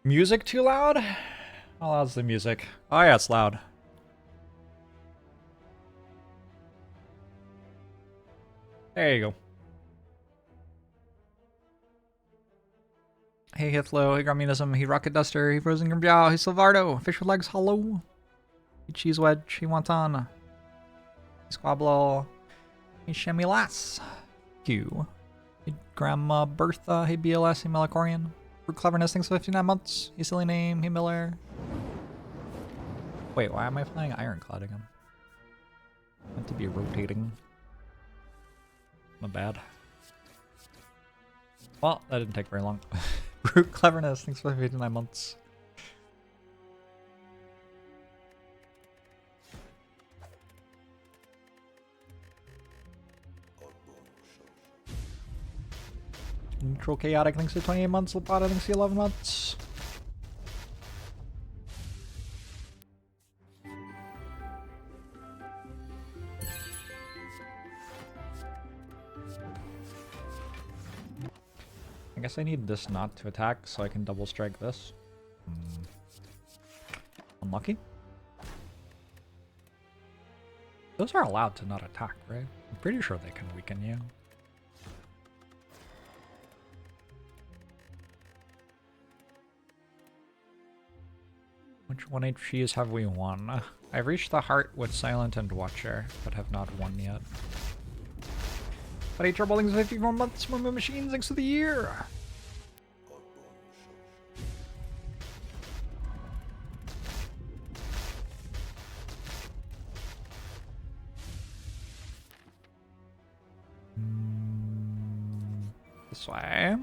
Music too loud? How loud's the music? Oh yeah, it's loud. There you go. Hey Hithlo, hey Grommunism, hey Rocket Duster, hey Frozen Grimbiao, hey Silvardo, Fish with Legs, hello. Hey Cheese Wedge, hey Wonton, hey Squabble, hey Shemi Lass, Q, hey Grandma Bertha, hey BLS, hey Melacorian, Brute Cleverness, thanks for 59 months, hey Silly Name, hey Miller. Wait, why am I playing Ironclad again? Meant to be rotating. My bad. Well, that didn't take very long. Brute Cleverness, thanks for 59 months. Neutral Chaotic, thanks for 28 months. Lapata, thanks for 11 months. I guess I need this not to attack so I can double strike this. Unlucky. Those are allowed to not attack, right? I'm pretty sure they can weaken you. Which 1 HPs have we won? I've reached the heart with Silent and Watcher, but have not won yet. But HR Bowling's 54 months, more machines, thanks for the year! This way.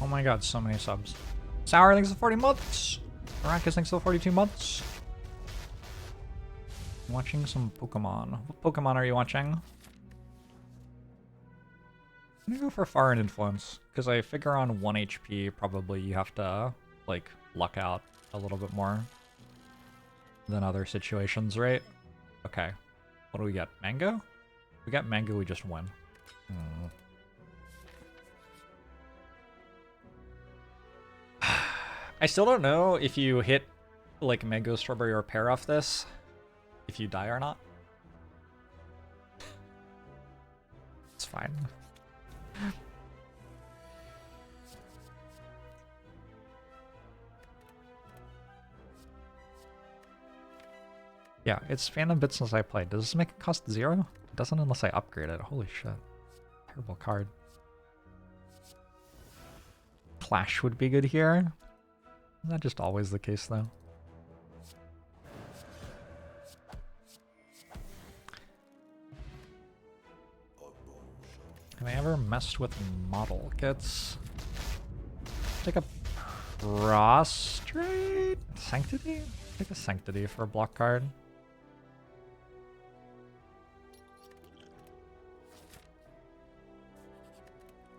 Oh my god, so many subs. Sour, thanks for 40 months. Maracas, thanks for 42 months. I'm watching some Pokemon. What Pokemon are you watching? I'm gonna go for Foreign Influence, because I figure on 1 HP probably you have to, like, luck out a little bit more than other situations, right? Okay. What do we get? Mango? If we get Mango, we just win. I still don't know if you hit, like, Mango, Strawberry, or Pear off this, if you die or not. It's fine. Yeah, it's Phantom Bit since I played. Does this make it cost 0? It doesn't unless I upgrade it. Holy shit. Terrible card. Clash would be good here. Not just always the case, though. Have I ever messed with model kits? Take a Prostrate? Sanctity? Take a Sanctity for a block card.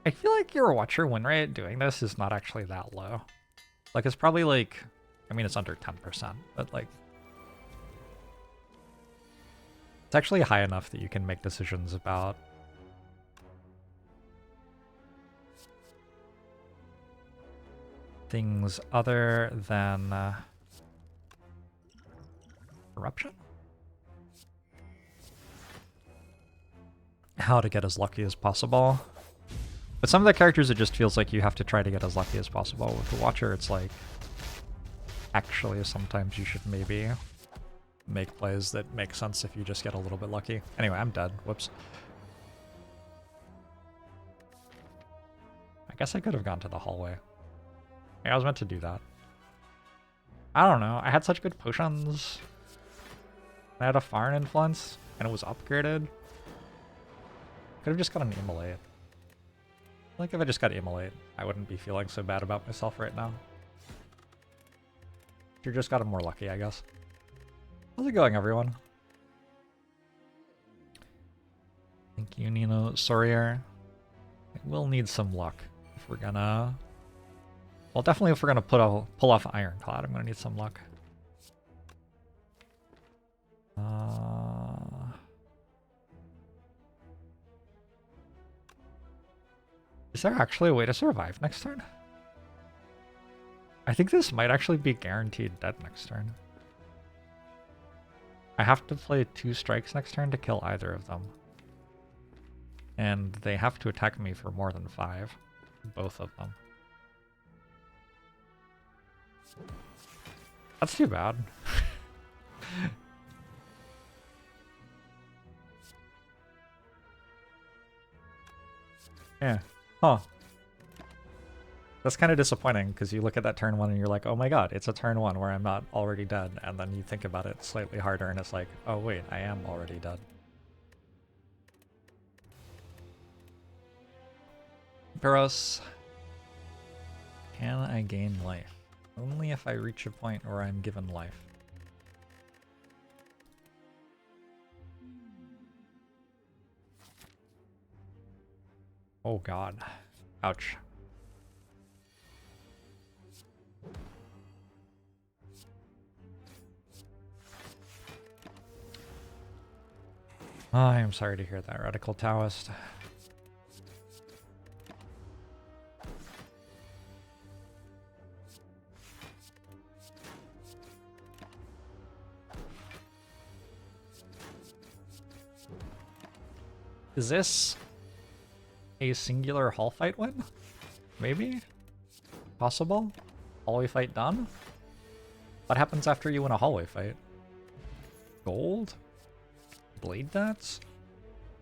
I feel like your Watcher win rate doing this is not actually that low. Like, it's probably like, I mean, it's under 10%, but like, it's actually high enough that you can make decisions about things other than corruption? How to get as lucky as possible. With some of the characters, it just feels like you have to try to get as lucky as possible. With the Watcher, it's like, actually, sometimes you should maybe make plays that make sense if you just get a little bit lucky. Anyway, I'm dead. Whoops. I guess I could have gone to the hallway. I was meant to do that. I don't know. I had such good potions. I had a Foreign Influence, and it was upgraded. Could have just got an Immolate. Like, if I just got Immolate, I wouldn't be feeling so bad about myself right now. You just got him more lucky, I guess. How's it going, everyone? Thank you, Nino Sawyer. We'll need some luck if we're gonna Well, definitely if we're gonna pull off Ironclad, I'm gonna need some luck. Is there actually a way to survive next turn? I think this might actually be guaranteed dead next turn. I have to play 2 strikes next turn to kill either of them. And they have to attack me for more than 5. Both of them. That's too bad. Yeah. Huh. That's kind of disappointing, because you look at that turn 1 and you're like, oh my god, it's a turn 1 where I'm not already dead, and then you think about it slightly harder and it's like, oh wait, I am already dead. Peros. Can I gain life? Only if I reach a point where I'm given life. Oh god. Ouch. I am sorry to hear that, Radical Taoist. Is this a singular hall fight win? Maybe? Possible? Hallway fight done? What happens after you win a hallway fight? Gold? Blade Dance?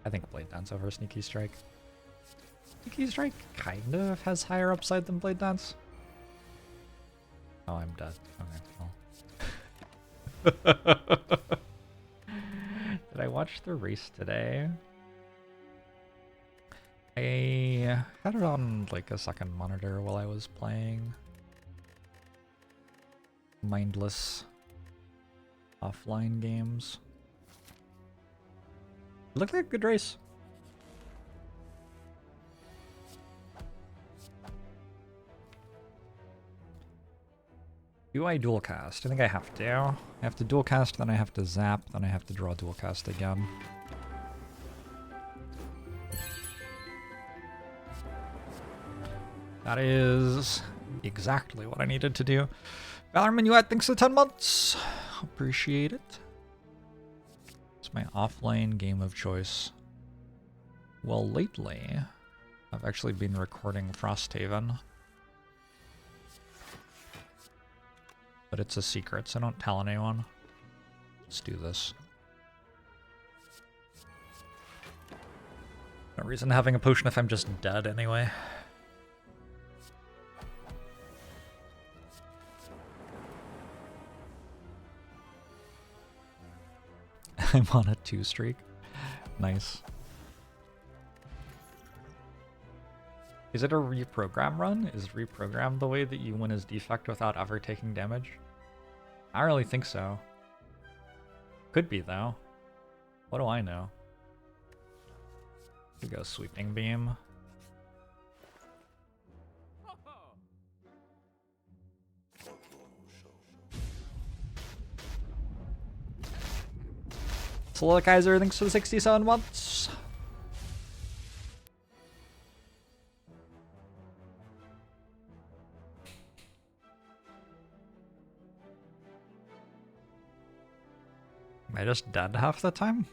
I think Blade Dance over Sneaky Strike. Sneaky Strike kind of has higher upside than Blade Dance. Oh, I'm dead. Okay, well. Did I watch the race today? I had it on like a second monitor while I was playing mindless offline games. It looked like a good race. Do I dual cast? I think I have to. I have to dual cast, then I have to zap, then I have to draw dual cast again. That is exactly what I needed to do. Valor Minuet, thanks for the 10 months. Appreciate it. It's my offline game of choice. Well, lately, I've actually been recording Frosthaven. But it's a secret, so don't tell anyone. Let's do this. No reason having a potion if I'm just dead anyway. I'm on a 2 streak. Nice. Is it a reprogram run? Is reprogram the way that you win as defect without ever taking damage? I don't really think so. Could be though. What do I know? Here we go, sweeping beam. Solid Kaiser, thanks for the 67 months. Am I just dead half the time?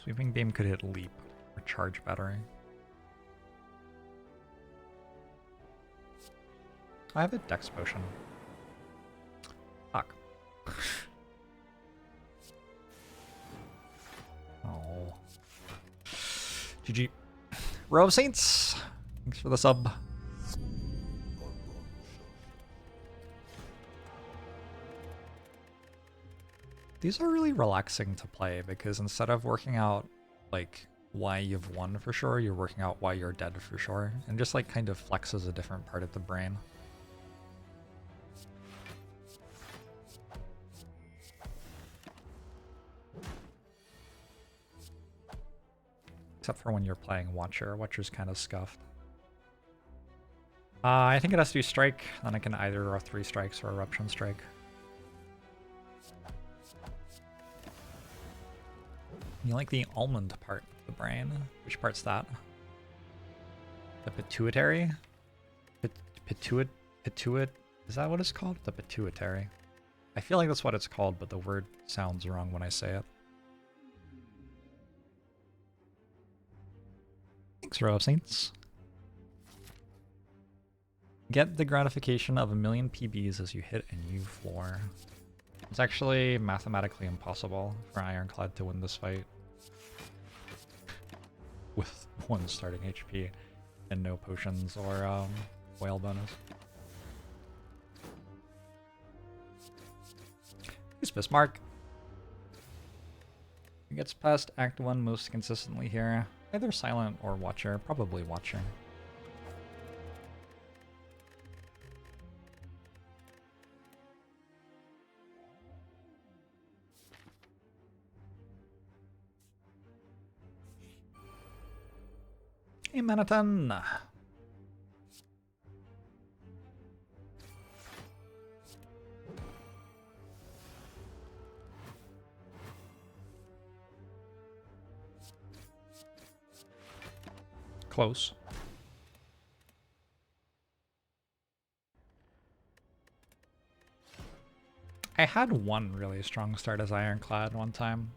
Sweeping beam could hit leap or charge battery. I have a dex potion. Fuck. Oh. GG. Row of Saints. Thanks for the sub. These are really relaxing to play because instead of working out like why you've won for sure, you're working out why you're dead for sure, and just like kind of flexes a different part of the brain. Except for when you're playing Watcher. Watcher's kind of scuffed. I think it has to be strike, then I can either 3 strikes or eruption strike. You like the almond part of the brain? Which part's that? The pituitary? Pituit? Is that what it's called? The pituitary. I feel like that's what it's called, but the word sounds wrong when I say it. Thanks, Row of Saints. Get the gratification of 1,000,000 PBs as you hit a new floor. It's actually mathematically impossible for Ironclad to win this fight with 1 starting HP and no potions or whale bonus. Here's Bismarck. He gets past Act 1 most consistently here. Either Silent or Watcher, probably Watcher. Hey, Manhattan! Close. I had one really strong start as Ironclad one time.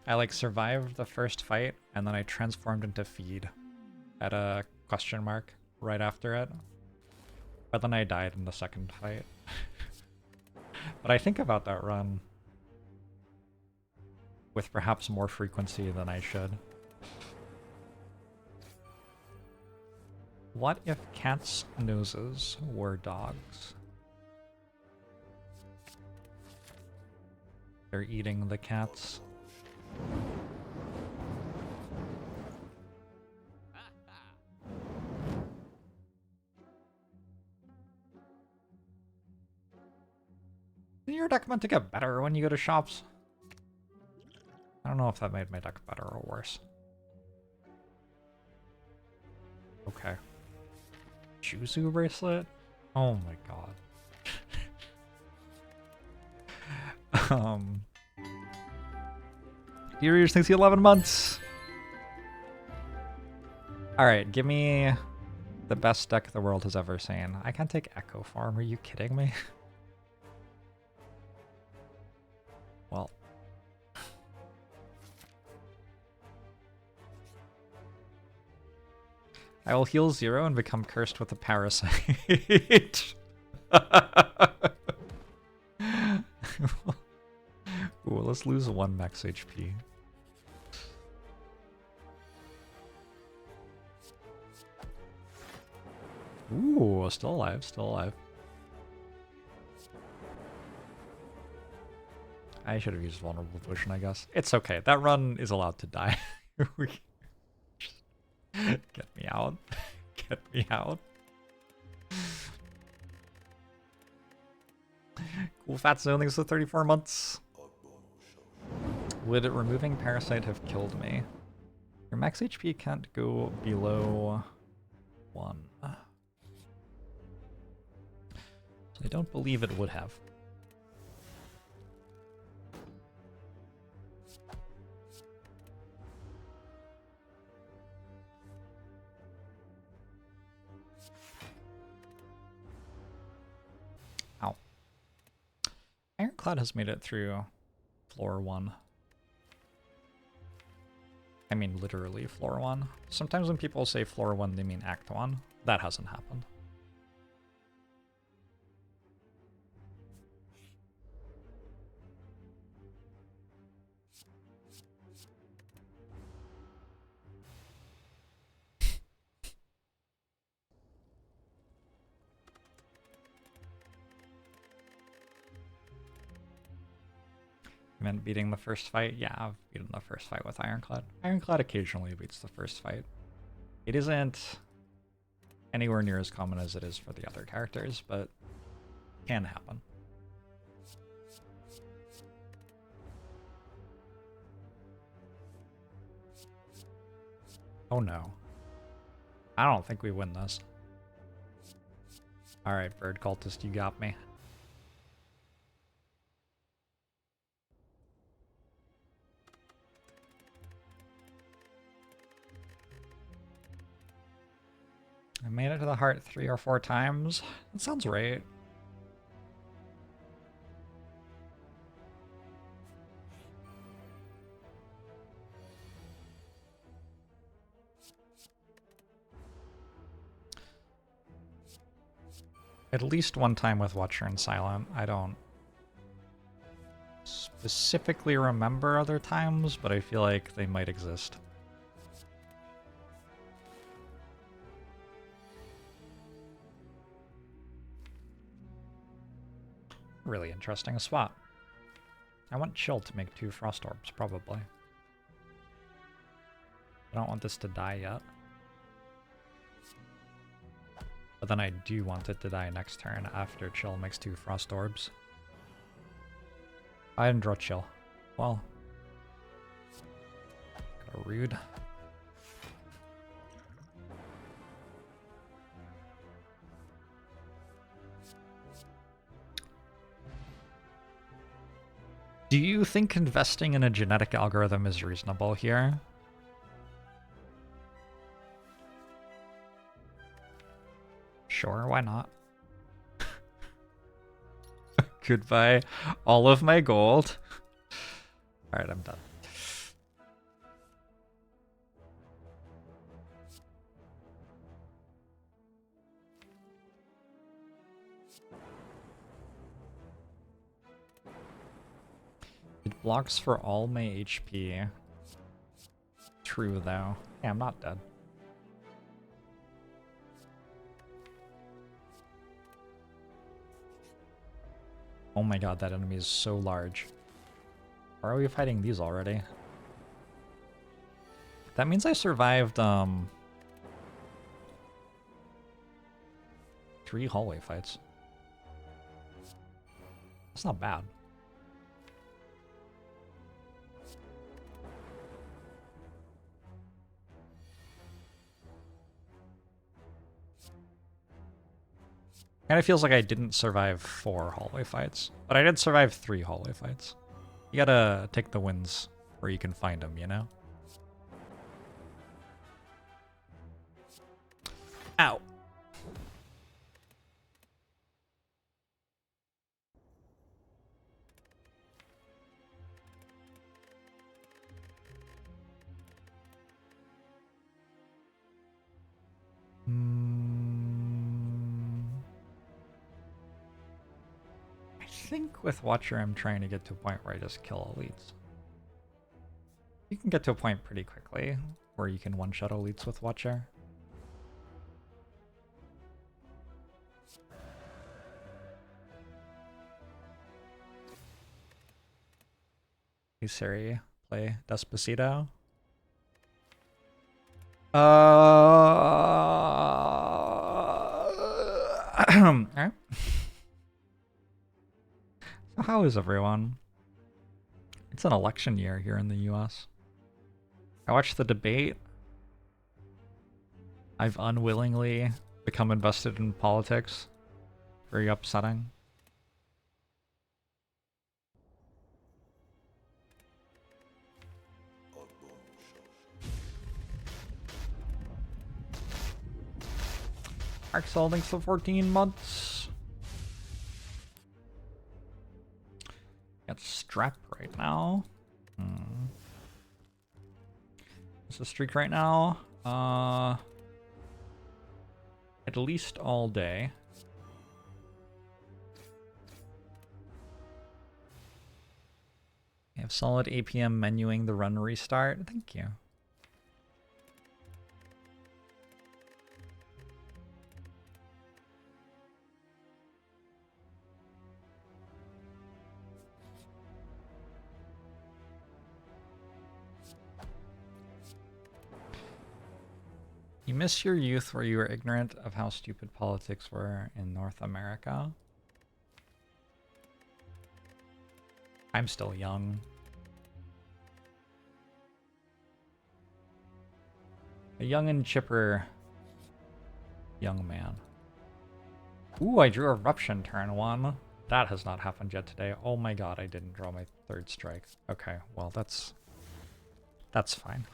I like survived the first fight and then I transformed into Feed at a question mark right after it. But then I died in the second fight. But I think about that run with perhaps more frequency than I should. What if cats' noses were dogs? They're eating the cats. Is your deck meant to get better when you go to shops? I don't know if that made my deck better or worse. Okay. Juzu bracelet? Oh my god. Yours thinks 11 months. Alright, give me the best deck the world has ever seen. I can't take Echo Farm, are you kidding me? Well. I will heal 0 and become cursed with a parasite. Ooh, let's lose 1 max HP. Ooh, still alive, still alive. I should have used Vulnerable Potion, I guess. It's okay, that run is allowed to die. Get me out. Get me out. Cool fat zone, thanks for 34 months. Would removing Parasite have killed me? Your max HP can't go below 1. So I don't believe it would have. Ow. Ironclad has made it through floor 1. I mean, literally floor 1. Sometimes when people say floor 1, they mean act 1. That hasn't happened. You meant beating the first fight? Yeah, I've beaten the first fight with Ironclad. Ironclad occasionally beats the first fight. It isn't anywhere near as common as it is for the other characters, but can happen. Oh no. I don't think we win this. Alright, bird cultist, you got me. I made it to the heart 3 or 4 times. That sounds right. At least one time with Watcher and Silent. I don't specifically remember other times, but I feel like they might exist. Really interesting spot. I want Chill to make 2 Frost Orbs, probably. I don't want this to die yet. But then I do want it to die next turn after Chill makes 2 Frost Orbs. I didn't draw Chill. Well. Kinda rude. Do you think investing in a genetic algorithm is reasonable here? Sure, why not? Goodbye, all of my gold. Alright, I'm done. It blocks for all my HP. True, though. Yeah, I'm not dead. Oh my god, that enemy is so large. Why are we fighting these already? That means I survived, 3 hallway fights. That's not bad. Kind of feels like I didn't survive 4 hallway fights, but I did survive 3 hallway fights. You gotta take the wins where you can find them, you know? Ow! I think with Watcher I'm trying to get to a point where I just kill elites. You can get to a point pretty quickly where you can one-shot elites with Watcher. Hey Siri, play Despacito. Alright. So how is everyone? It's an election year here in the US. I watched the debate. I've unwillingly become invested in politics. Very upsetting. Mark's holding for 14 months. Got strap right now. What's the streak right now? At least all day. I have solid APM menuing the run restart. Thank you. You miss your youth where you were ignorant of how stupid politics were in North America. I'm still young. A young and chipper young man. Ooh, I drew Eruption turn 1. That has not happened yet today. Oh my god, I didn't draw my 3rd strike. Okay, well that's fine.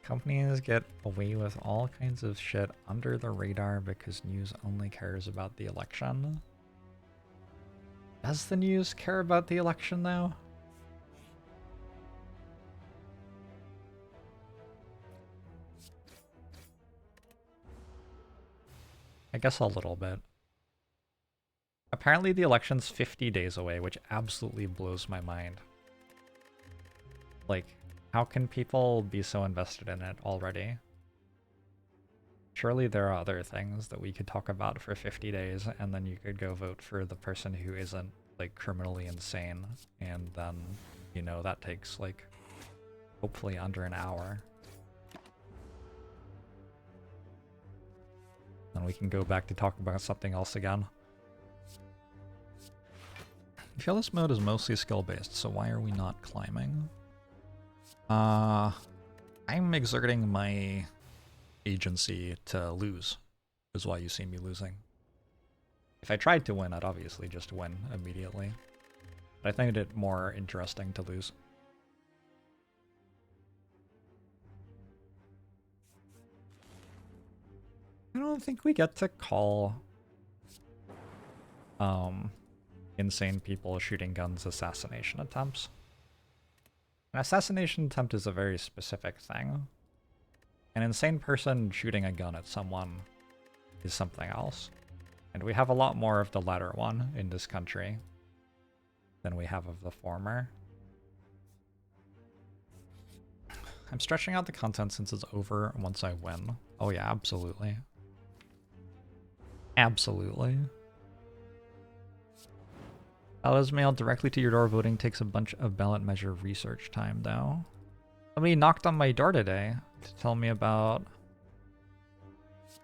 Companies get away with all kinds of shit under the radar because news only cares about the election. Does the news care about the election though? I guess a little bit. Apparently the election's 50 days away, which absolutely blows my mind. Like, how can people be so invested in it already? Surely there are other things that we could talk about for 50 days, and then you could go vote for the person who isn't, like, criminally insane, and then, you know, that takes, like, hopefully under an hour. Then we can go back to talk about something else again. I feel this mode is mostly skill-based, so why are we not climbing? I'm exerting my agency to lose, is why you see me losing. If I tried to win, I'd obviously just win immediately. But I find it more interesting to lose. I don't think we get to call insane people shooting guns assassination attempts. An assassination attempt is a very specific thing. An insane person shooting a gun at someone is something else. And we have a lot more of the latter one in this country than we have of the former. I'm stretching out the content since it's over once I win. Oh yeah, absolutely. Absolutely. Ballots mailed directly to your door. Voting takes a bunch of ballot measure research time, though. Somebody knocked on my door today to tell me about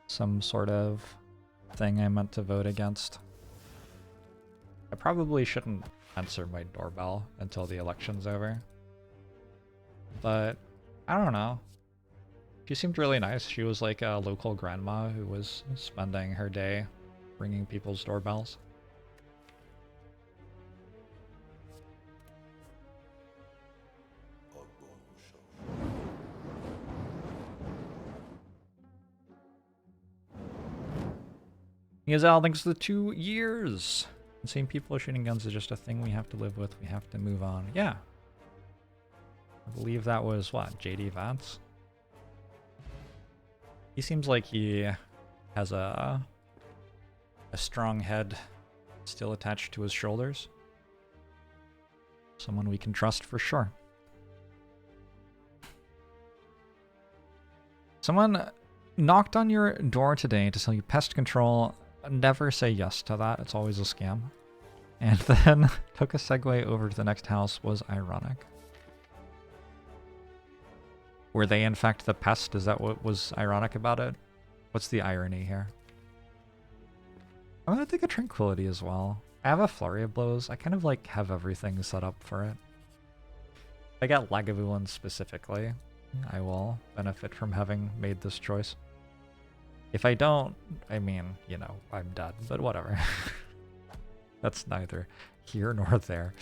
some sort of thing I meant to vote against. I probably shouldn't answer my doorbell until the election's over. But, I don't know. She seemed really nice. She was like a local grandma who was spending her day ringing people's doorbells. Yazal, thanks for the 2 years. Insane people shooting guns is just a thing we have to live with. We have to move on. Yeah. I believe that was, what, JD Vance? He seems like he has a strong head still attached to his shoulders. Someone we can trust for sure. Someone knocked on your door today to sell you pest control. Never say yes to that. It's always a scam. And then took a segue over to the next house was ironic. Were they in fact the pest? Is that what was ironic about it? What's the irony here? I'm gonna take a tranquility as well. I have a flurry of blows. I kind of like have everything set up for it. If I get Lagavulin specifically, I will benefit from having made this choice. If I don't, I mean, you know, I'm dead, but whatever. That's neither here nor there.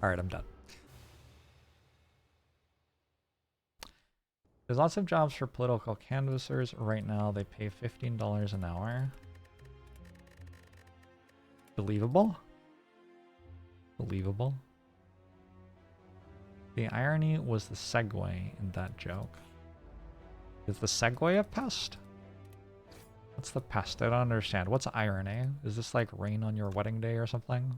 Alright, I'm done. There's lots of jobs for political canvassers right now. They pay $15 an hour. Believable? Believable. The irony was the segue in that joke. Is the segue a pest? What's the pest? I don't understand. What's irony? Is this like rain on your wedding day or something?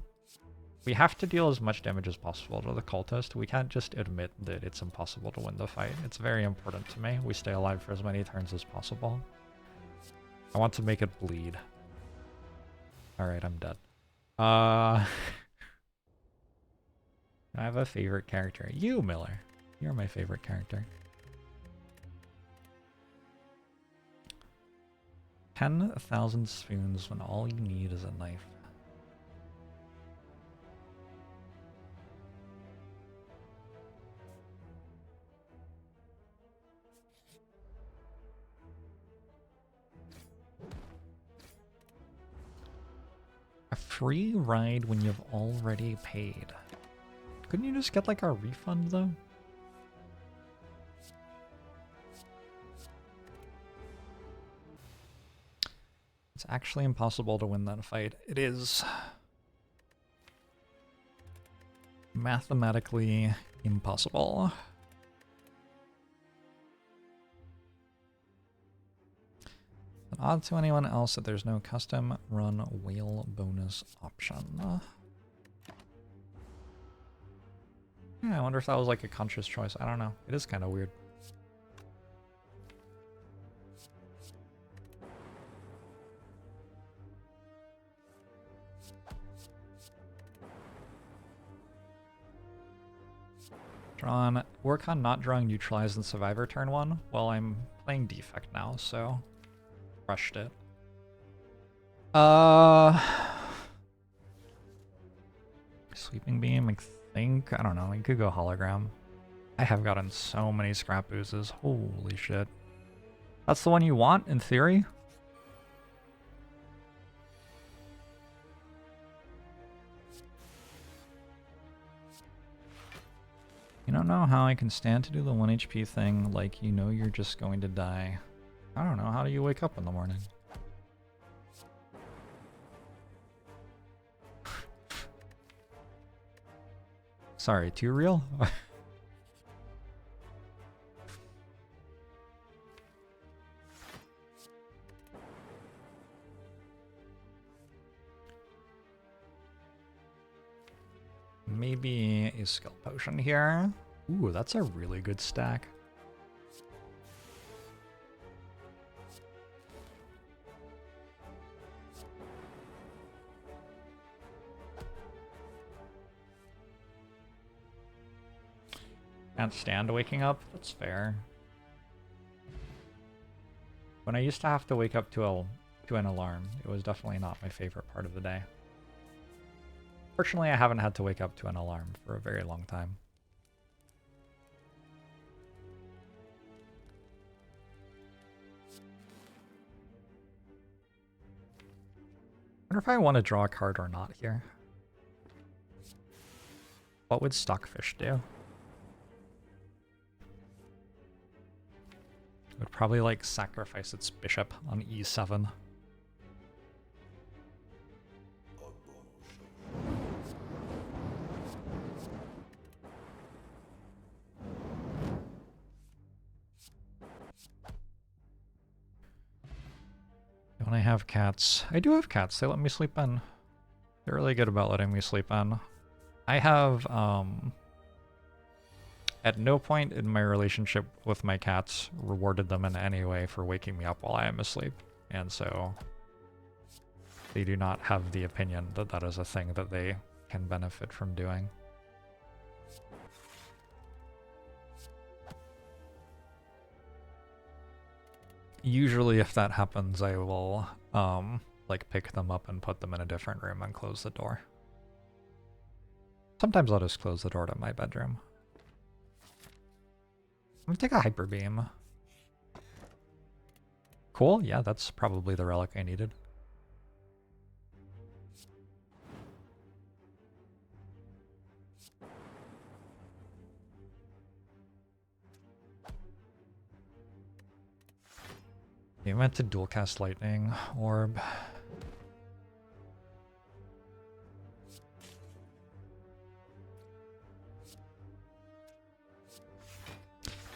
We have to deal as much damage as possible to the cultist. We can't just admit that it's impossible to win the fight. It's very important to me. We stay alive for as many turns as possible. I want to make it bleed. Alright, I'm dead. I have a favorite character. You, Miller. You're my favorite character. 10,000 spoons when all you need is a knife. free ride when you've already paid. Couldn't you just get like a refund though? It's actually impossible to win that fight. It is mathematically impossible. An odd to anyone else that there's no custom run whale bonus option. Yeah, I wonder if that was like a conscious choice. I don't know. It is kind of weird. Drawn. Work on not drawing neutralized in Survivor turn 1. Well, I'm playing Defect now, so crushed it. Sweeping Beam, I think. I don't know. I could go Hologram. I have gotten so many scrap oozes. Holy shit. That's the one you want, in theory? You don't know how I can stand to do the 1 HP thing like you know you're just going to die. I don't know, how do you wake up in the morning? Sorry, too real? Maybe a skill potion here. Ooh, that's a really good stack. Can't stand waking up? That's fair. When I used to have to wake up to an alarm, it was definitely not my favorite part of the day. Fortunately, I haven't had to wake up to an alarm for a very long time. I wonder if I want to draw a card or not here. What would Stockfish do? It would probably like sacrifice its bishop on e7. Don't I have cats? I do have cats. They let me sleep in. They're really good about letting me sleep in. I have, at no point in my relationship with my cats rewarded them in any way for waking me up while I am asleep. And so they do not have the opinion that that is a thing that they can benefit from doing. Usually if that happens, I will like pick them up and put them in a different room and close the door. Sometimes I'll just close the door to my bedroom. I'm gonna take a Hyper Beam. Cool, yeah, that's probably the relic I needed. You meant to dual cast Lightning Orb.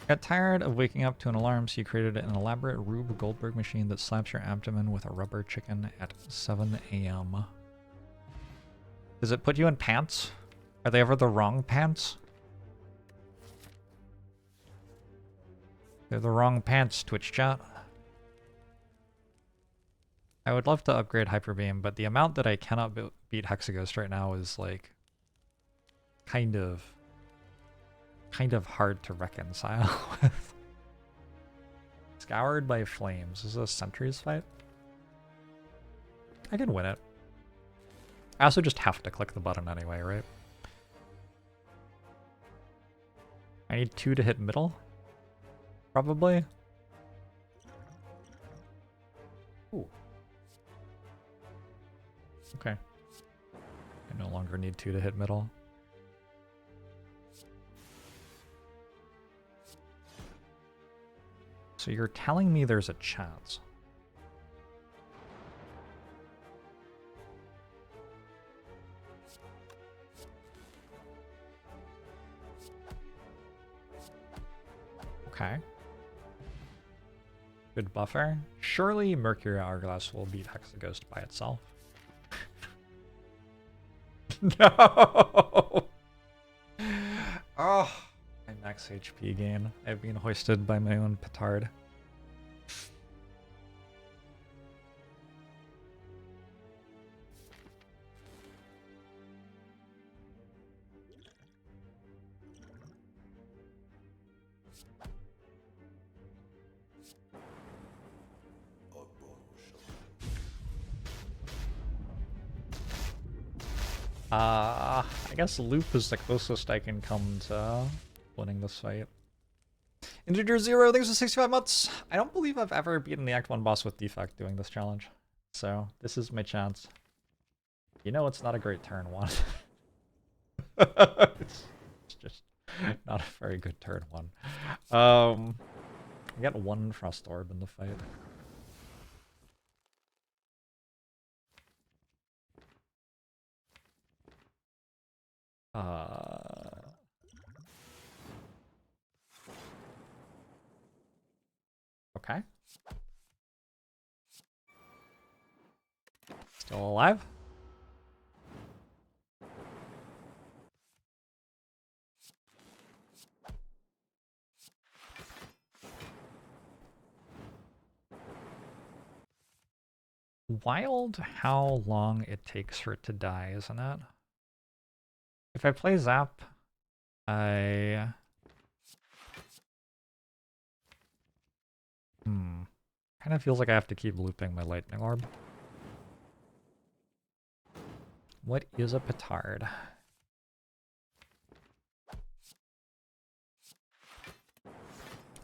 Got tired of waking up to an alarm, so you created an elaborate Rube Goldberg machine that slaps your abdomen with a rubber chicken at 7 AM. Does it put you in pants? Are they ever the wrong pants? They're the wrong pants, Twitch chat. I would love to upgrade Hyper Beam, but the amount that I cannot beat Hexaghost right now is like kind of hard to reconcile with. Scoured by Flames. Is this a Sentries fight? I can win it. I also just have to click the button anyway, right? I need 2 to hit middle? Probably. Ooh. Okay. longer need to hit middle. So you're telling me there's a chance. Okay. Good buffer. Surely Mercury Hourglass will beat Hexaghost by itself. No! Oh, my max HP gain. I've been hoisted by my own petard. I guess Loop is the closest I can come to winning this fight. Integer Zero, thanks for 65 months. I don't believe I've ever beaten the Act 1 boss with Defect doing this challenge. So, this is my chance. You know it's not a great turn one. It's just not a very good turn one. I got one Frost Orb in the fight. Okay. Still alive? Wild how long it takes for it to die, isn't it? If I play Zap, I... Kind of feels like I have to keep looping my Lightning Orb. What is a petard? I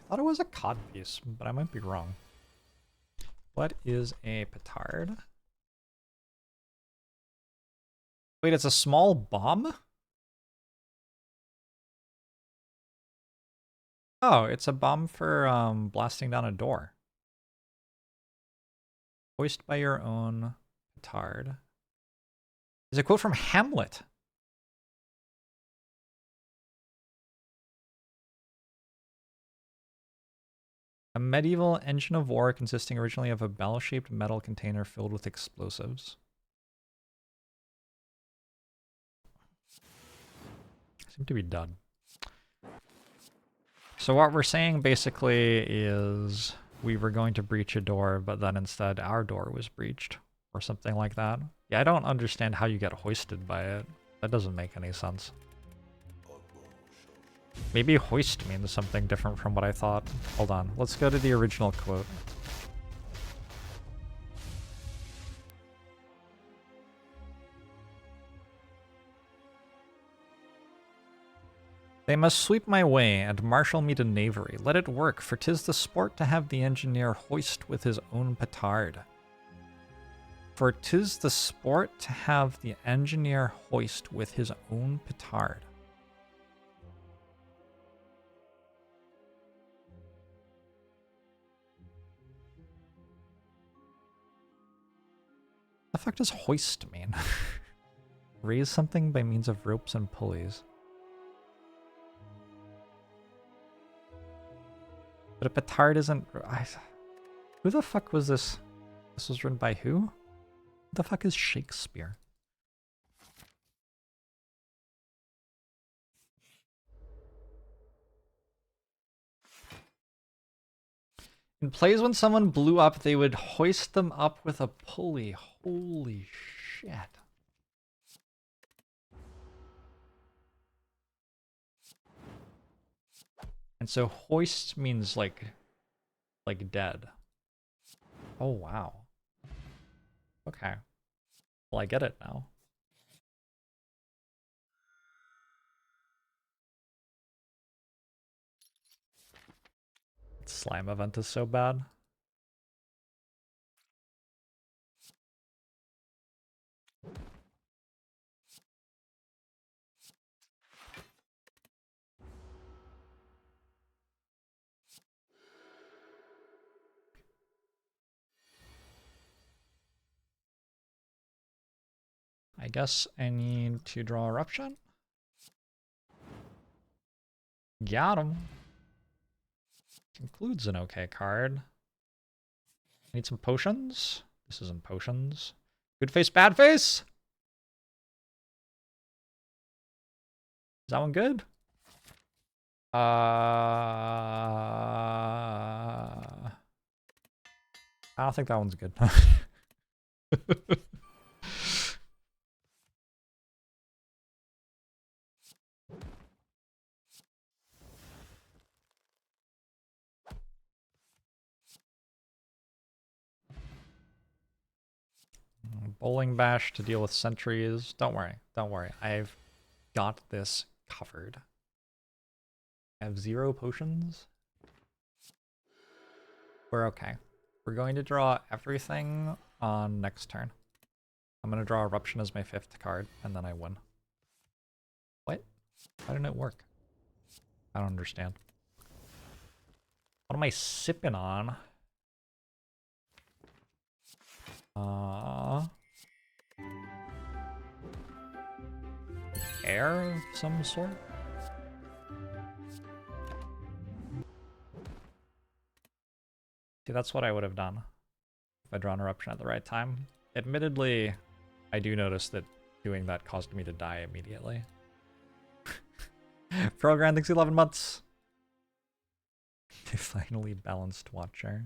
thought it was a cod piece, but I might be wrong. What is a petard? Wait, it's a small bomb? Oh, it's a bomb for blasting down a door. Hoist by your own petard. Is a quote from Hamlet. A medieval engine of war consisting originally of a bell-shaped metal container filled with explosives. Seem to be done. So what we're saying basically is we were going to breach a door, but then instead our door was breached, or something like that. Yeah, I don't understand how you get hoisted by it. That doesn't make any sense. Maybe hoist means something different from what I thought. Hold on, let's go to the original quote. They must sweep my way and marshal me to knavery. Let it work, for 'tis the sport to have the engineer hoist with his own petard. For 'tis the sport to have the engineer hoist with his own petard. The fuck does hoist mean? Raise something by means of ropes and pulleys. But a petard isn't... Who the fuck was this? This was written by who? Who the fuck is Shakespeare? In plays when someone blew up, they would hoist them up with a pulley. Holy shit. And so hoist means like dead. Oh wow. Okay. Well, I get it now. Slime event is so bad. I guess I need to draw Eruption. Got him. Includes an okay card. Need some potions. This isn't potions. Good face, bad face. Is that one good? I don't think that one's good. Bowling bash to deal with sentries. Don't worry. Don't worry. I've got this covered. I have 0 potions. We're okay. We're going to draw everything on next turn. I'm going to draw Eruption as my 5th card, and then I win. What? Why didn't it work? I don't understand. What am I sipping on? Air of some sort? See, that's what I would have done if I'd drawn Eruption at the right time. Admittedly, I do notice that doing that caused me to die immediately. Program thinks 11 months. They finally balanced Watcher.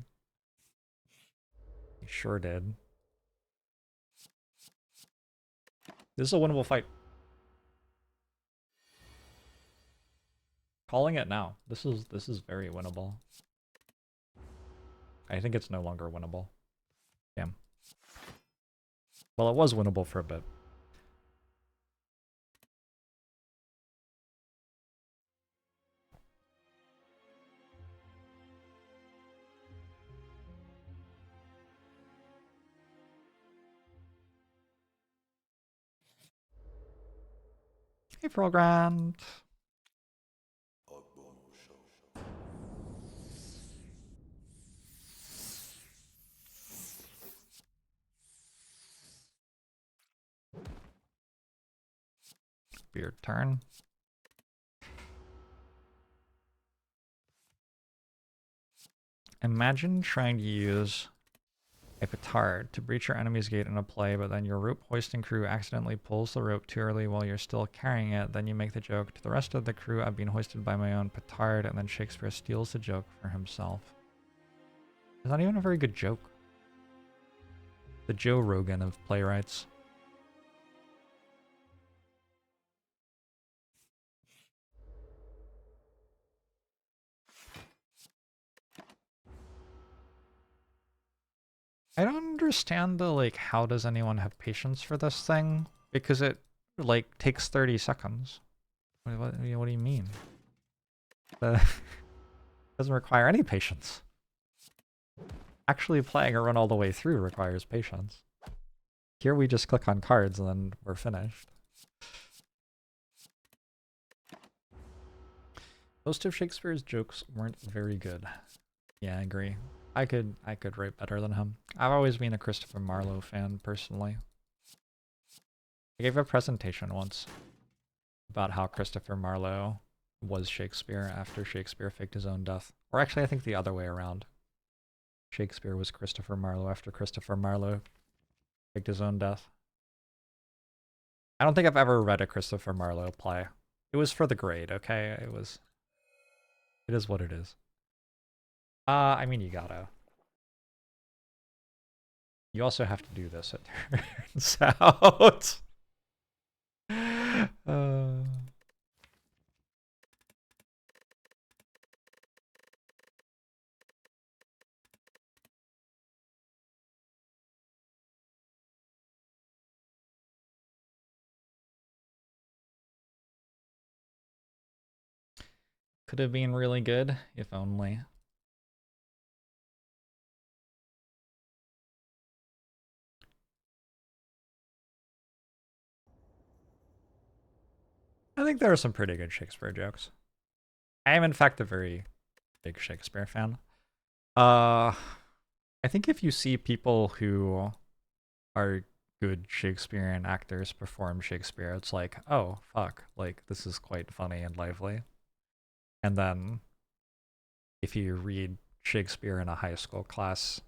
He sure did. This is a winnable fight. Calling it now. This is very winnable. I think it's no longer winnable. Damn. Well, it was winnable for a bit. Hey, Progrand. Weird turn. Imagine trying to use a petard to breach your enemy's gate in a play, but then your rope hoisting crew accidentally pulls the rope too early while you're still carrying it. Then you make the joke to the rest of the crew, "I've been hoisted by my own petard," and then Shakespeare steals the joke for himself. It's not even a very good joke. The Joe Rogan of playwrights. I don't understand the, like, how does anyone have patience for this thing? Because it, like, takes 30 seconds. What do you mean? Doesn't require any patience. Actually playing a run all the way through requires patience. Here we just click on cards and then we're finished. Most of Shakespeare's jokes weren't very good. Yeah, I agree. I could write better than him. I've always been a Christopher Marlowe fan, personally. I gave a presentation once about how Christopher Marlowe was Shakespeare after Shakespeare faked his own death. Or actually, I think the other way around. Shakespeare was Christopher Marlowe after Christopher Marlowe faked his own death. I don't think I've ever read a Christopher Marlowe play. It was for the grade, okay? It is what it is. I mean, you gotta. You also have to do this, it turns out. Could have been really good, if only. I think there are some pretty good Shakespeare jokes. I am, in fact, a very big Shakespeare fan. I think if you see people who are good Shakespearean actors perform Shakespeare, it's like, oh, fuck, like, this is quite funny and lively. And then if you read Shakespeare in a high school class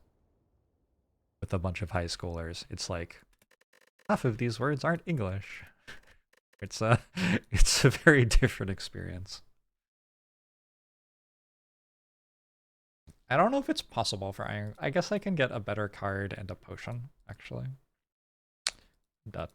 with a bunch of high schoolers, it's like, half of these words aren't English. It's a, it's a very different experience. I don't know if it's possible for Iron. I guess I can get a better card and a potion, actually. Done.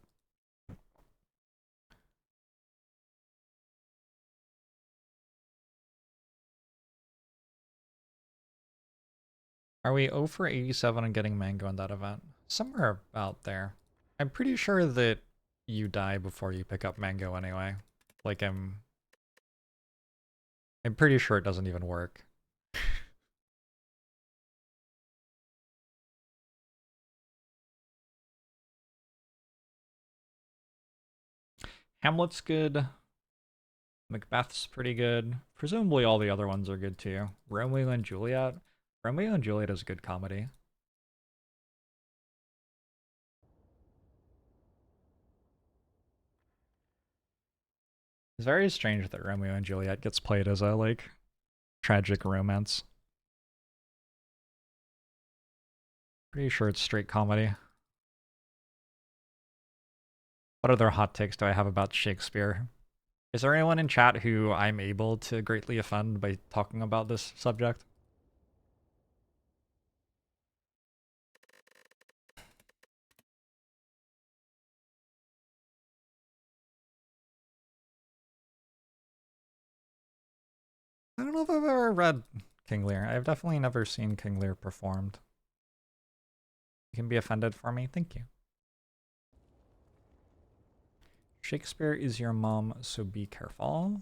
Are we 0 for 87 and getting mango in that event? Somewhere about there. I'm pretty sure that you die before you pick up mango anyway. Like, I'm pretty sure it doesn't even work. Hamlet's good. Macbeth's pretty good. Presumably all the other ones are good too. Romeo and Juliet. Romeo and Juliet is a good comedy. It's very strange that Romeo and Juliet gets played as a, like, tragic romance. Pretty sure it's straight comedy. What other hot takes do I have about Shakespeare? Is there anyone in chat who I'm able to greatly offend by talking about this subject? I don't know if I've ever read King Lear. I've definitely never seen King Lear performed. You can be offended for me? Thank you. Shakespeare is your mom, so be careful.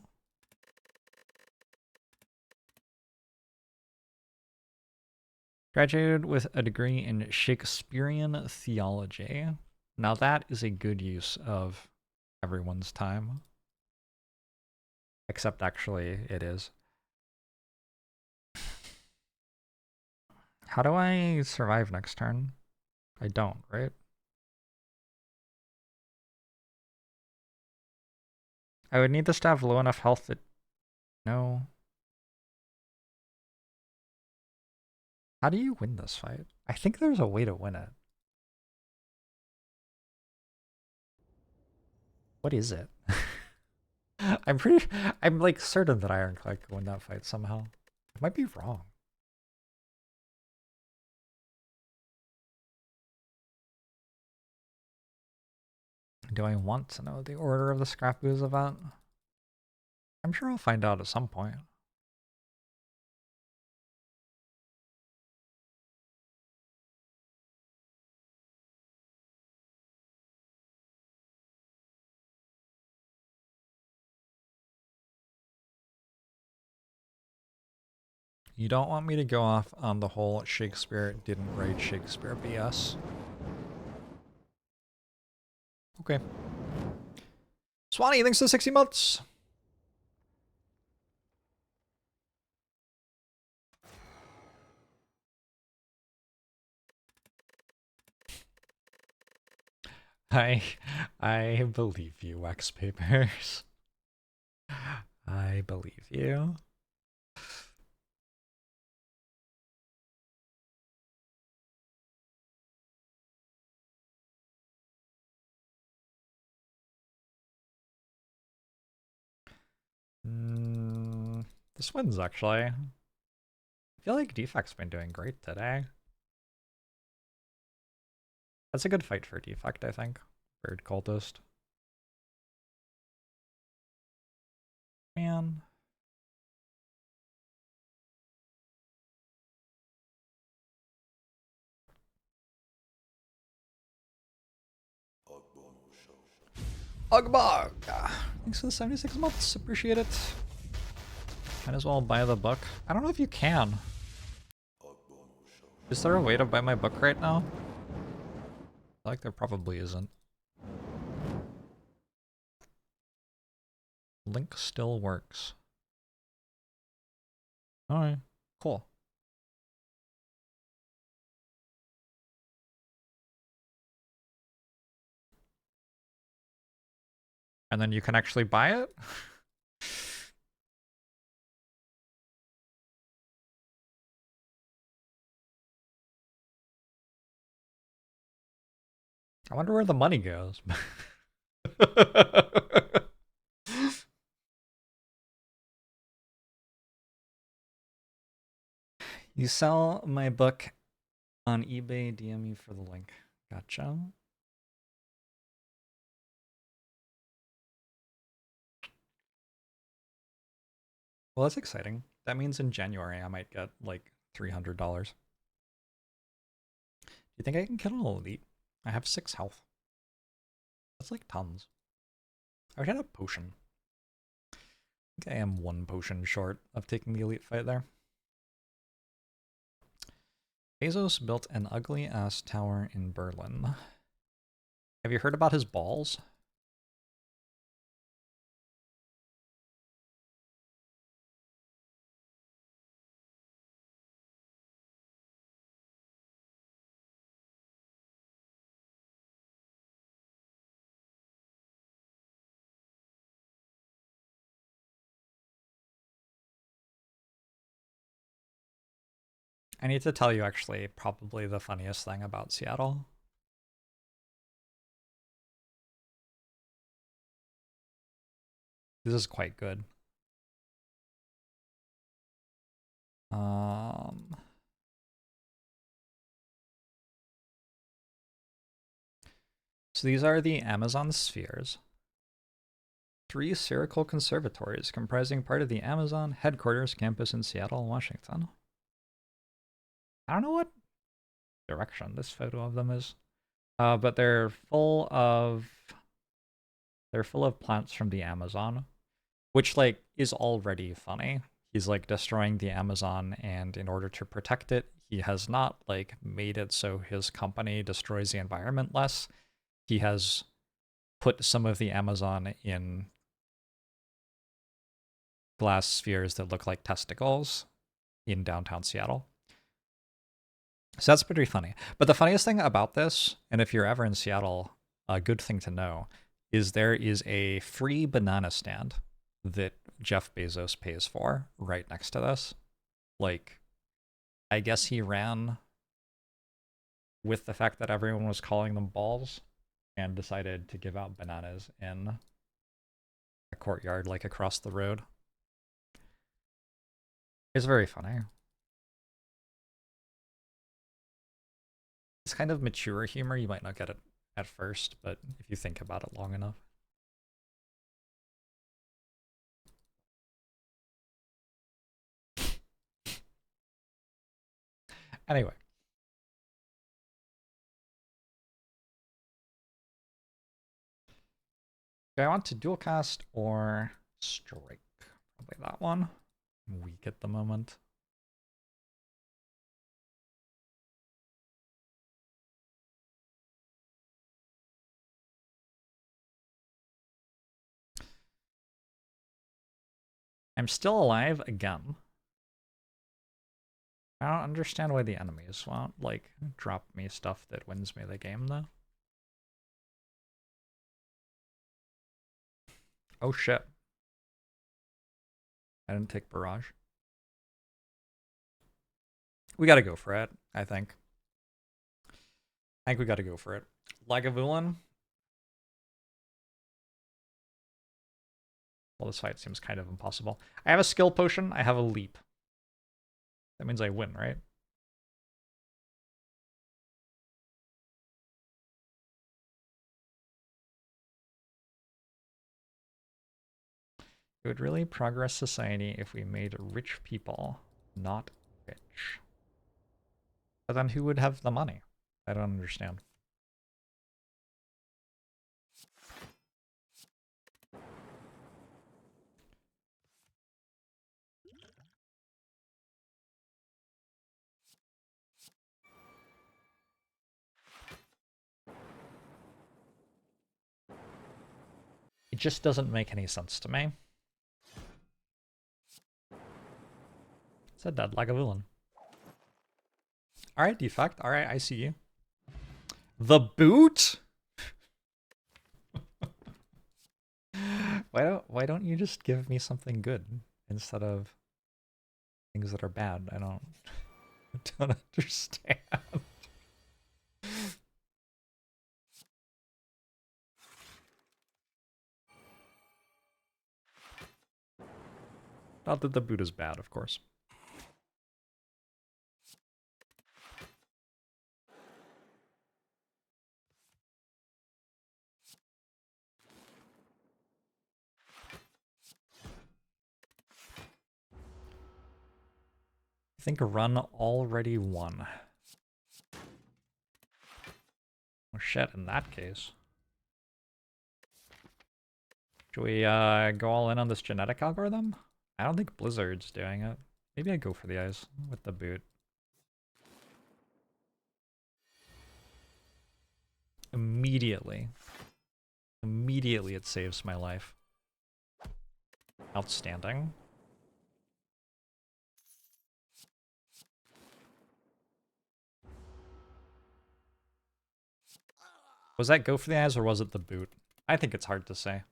Graduated with a degree in Shakespearean theology. Now that is a good use of everyone's time. Except actually it is. How do I survive next turn? I don't, right? I would need this to have low enough health that... No. How do you win this fight? I think there's a way to win it. What is it? I'm like certain that Ironclad could win that fight somehow. I might be wrong. Do I want to know the order of the Scrap Booze event? I'm sure I'll find out at some point. You don't want me to go off on the whole Shakespeare didn't write Shakespeare BS. Okay. Swanee, thanks for 60 months. I believe you, Wax Papers. I believe you. This one's actually... I feel like Defect's been doing great today. That's a good fight for Defect, I think. Bird Cultist. Man. Ugbog! Thanks for the 76 months, appreciate it. Might as well buy the book. I don't know if you can. Is there a way to buy my book right now? I feel like there probably isn't. Link still works. Alright, cool. and then you can actually buy it? I wonder where the money goes. You sell my book on eBay, DM me for the link. Gotcha. Well, that's exciting. That means in January I might get like $300. Do you think I can kill an elite? I have 6 health. That's like tons. I would get a potion. I think I am 1 potion short of taking the elite fight there. Bezos built an ugly-ass tower in Berlin. Have you heard about his balls? I need to tell you actually probably the funniest thing about Seattle. This is quite good. So these are the Amazon spheres. 3 spherical conservatories comprising part of the Amazon headquarters campus in Seattle, Washington. I don't know what direction this photo of them is, but they're full of plants from the Amazon, which like is already funny. He's like destroying the Amazon, and in order to protect it, he has not like made it so his company destroys the environment less. He has put some of the Amazon in glass spheres that look like testicles in downtown Seattle. So that's pretty funny. But the funniest thing about this, and if you're ever in Seattle, a good thing to know, is there is a free banana stand that Jeff Bezos pays for right next to this. Like, I guess he ran with the fact that everyone was calling them balls and decided to give out bananas in a courtyard like across the road. It's very funny. It's kind of mature humor. You might not get it at first, but if you think about it long enough. Anyway. Do I want to dual cast or strike? Probably that one. I'm weak at the moment. I'm still alive again. I don't understand why the enemies won't, like, drop me stuff that wins me the game, though. Oh shit. I didn't take Barrage. We gotta go for it, I think. I think we gotta go for it. Lagavulin. Well, this fight seems kind of impossible. I have a skill potion, I have a leap. That means I win, right? It would really progress society if we made rich people not rich. But then who would have the money? I don't understand. It just doesn't make any sense to me. Said that like a villain. Alright, Defect. Alright, I see you. The boot? Why don't you just give me something good instead of things that are bad? I don't understand. Not that the boot is bad, of course. I think run already won. Oh shit, in that case. Should we go all in on this genetic algorithm? I don't think Blizzard's doing it. Maybe I go for the eyes with the boot. Immediately it saves my life. Outstanding. Was that go for the eyes or was it the boot? I think it's hard to say.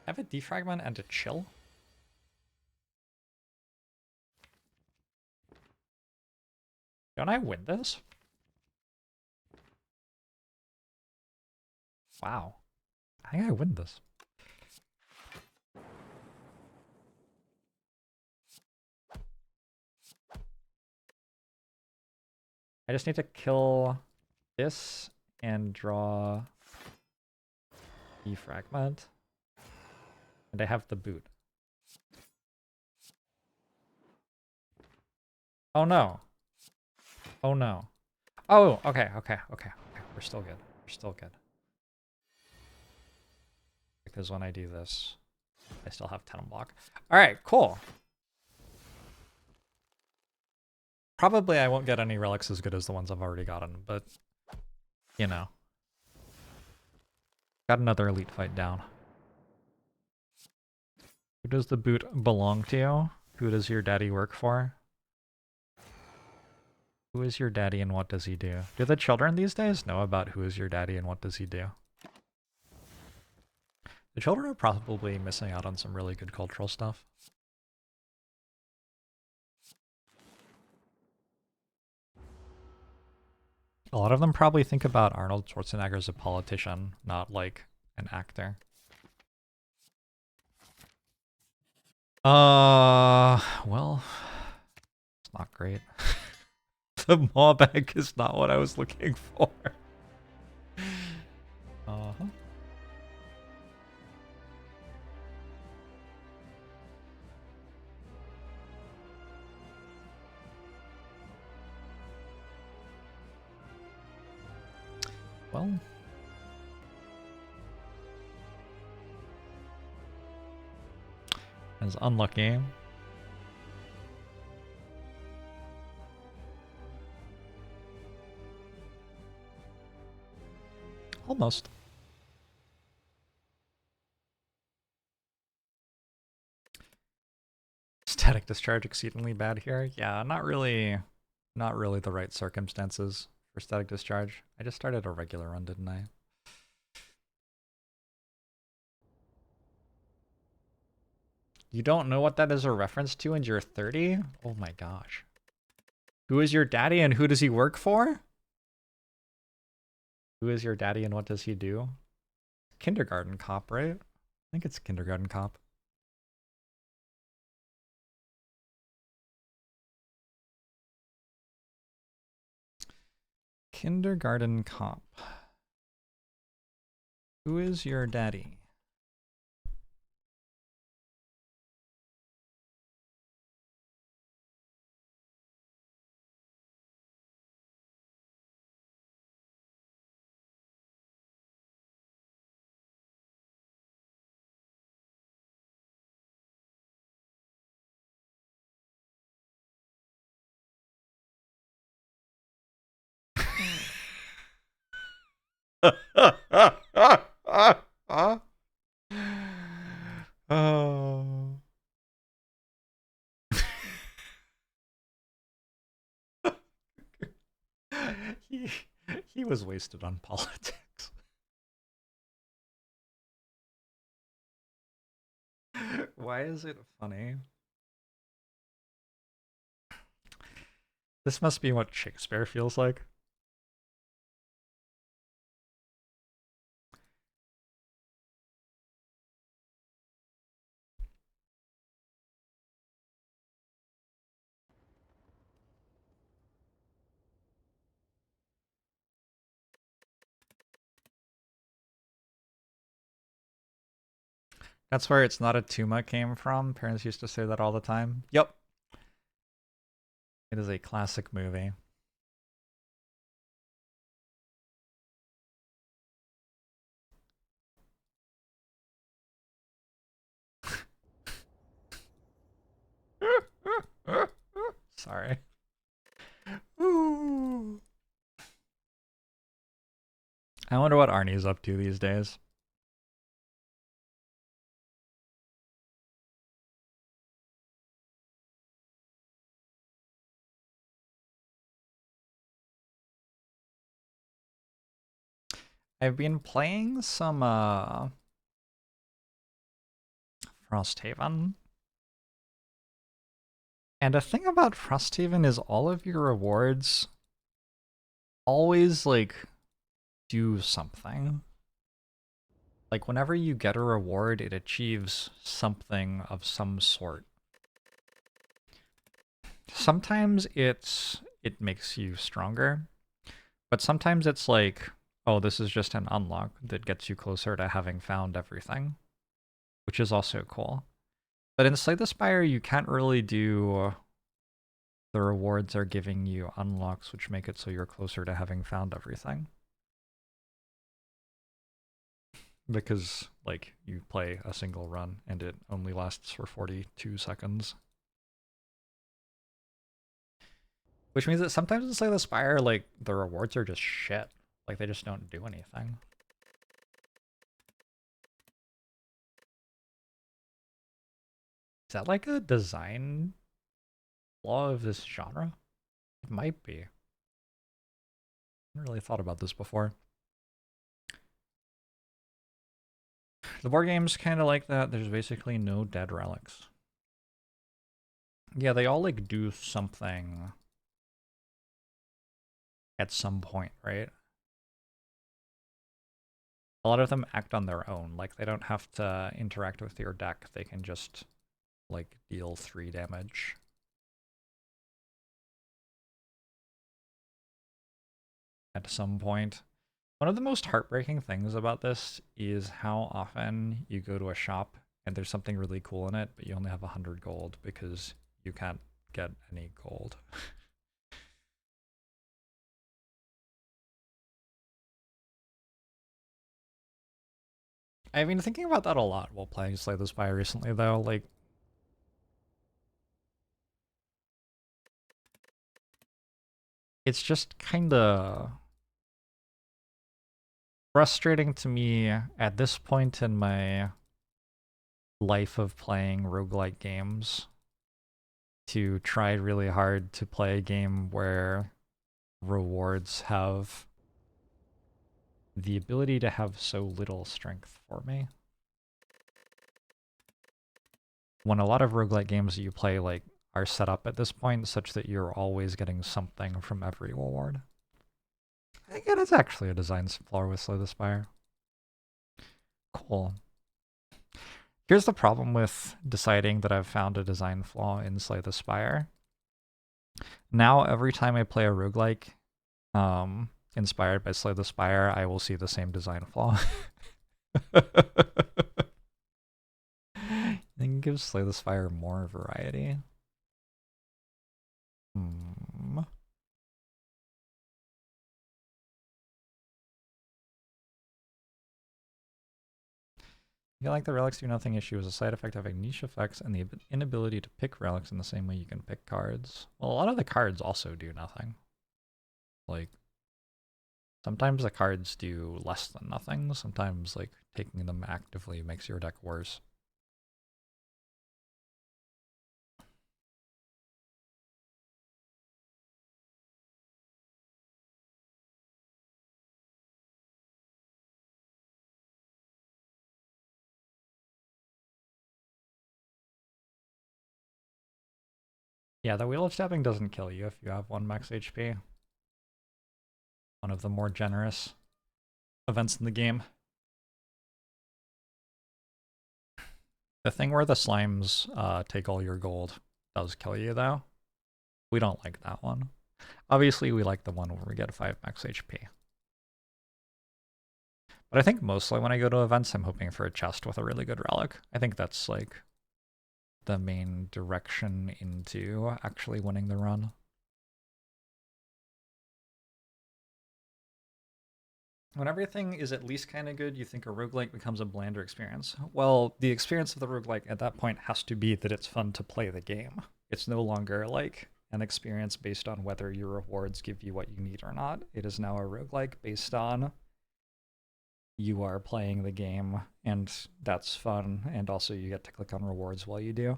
Have a defragment and a chill? Don't I win this? Wow. I think I win this. I just need to kill this and draw defragment. And I have the boot. Oh no. Oh no. Oh, okay. We're still good. We're still good. Because when I do this, I still have 10 on block. Alright, cool. Probably I won't get any relics as good as the ones I've already gotten, but, you know. Got another elite fight down. Who does the boot belong to? Who does your daddy work for? Who is your daddy and what does he do? Do the children these days know about who is your daddy and what does he do? The children are probably missing out on some really good cultural stuff. A lot of them probably think about Arnold Schwarzenegger as a politician, not like an actor. Well, it's not great. The Maubag is not what I was looking for. Uh-huh. Well, that's unlucky. Almost. Static discharge exceedingly bad here. Yeah, not really the right circumstances for static discharge. I just started a regular run, didn't I? You don't know what that is a reference to and you're 30? Oh my gosh. Who is your daddy and who does he work for? Who is your daddy and what does he do? Kindergarten Cop, right? I think it's Kindergarten Cop. Kindergarten Cop. Who is your daddy? he, he was wasted on politics. Why is it funny? This must be what Shakespeare feels like. That's where "it's not a Tuma" came from. Parents used to say that all the time. Yep. It is a classic movie. Sorry. Ooh. I wonder what Arnie's up to these days. I've been playing some Frosthaven. And the thing about Frosthaven is all of your rewards always like do something. Like whenever you get a reward, it achieves something of some sort. Sometimes it makes you stronger, but sometimes it's like, oh, this is just an unlock that gets you closer to having found everything, which is also cool. But in Slay the Spire, you can't really do the rewards are giving you unlocks, which make it so you're closer to having found everything. Because, like, you play a single run and it only lasts for 42 seconds. Which means that sometimes in Slay the Spire, like, the rewards are just shit. Like, they just don't do anything. Is that like a design flaw of this genre? It might be. I haven't really thought about this before. The board game's kind of like that. There's basically no dead relics. Yeah, they all like do something at some point, right? A lot of them act on their own. Like they don't have to interact with your deck. They can just like deal 3 damage. At some point. One of the most heartbreaking things about this is how often you go to a shop and there's something really cool in it, but you only have 100 gold because you can't get any gold. I've been thinking about that a lot while playing Slay the Spire recently, though. Like, it's just kind of frustrating to me at this point in my life of playing roguelike games to try really hard to play a game where rewards have the ability to have so little strength for me. When a lot of roguelike games that you play like are set up at this point such that you're always getting something from every reward. I think it is actually a design flaw with Slay the Spire. Cool. Here's the problem with deciding that I've found a design flaw in Slay the Spire. Now every time I play a roguelike inspired by Slay the Spire, I will see the same design flaw. I think it gives Slay the Spire more variety. I feel like the relics do nothing issue is a side effect of having niche effects and the inability to pick relics in the same way you can pick cards. Well, a lot of the cards also do nothing. Like, sometimes the cards do less than nothing. Sometimes, like, taking them actively makes your deck worse. Yeah, the wheel of stabbing doesn't kill you if you have 1 max HP. One of the more generous events in the game. The thing where the slimes take all your gold does kill you, though. We don't like that one. Obviously, we like the one where we get 5 max HP. But I think mostly when I go to events, I'm hoping for a chest with a really good relic. I think that's like the main direction into actually winning the run. When everything is at least kind of good, you think a roguelike becomes a blander experience. Well, the experience of the roguelike at that point has to be that it's fun to play the game. It's no longer like an experience based on whether your rewards give you what you need or not. It is now a roguelike based on you are playing the game, and that's fun, and also you get to click on rewards while you do.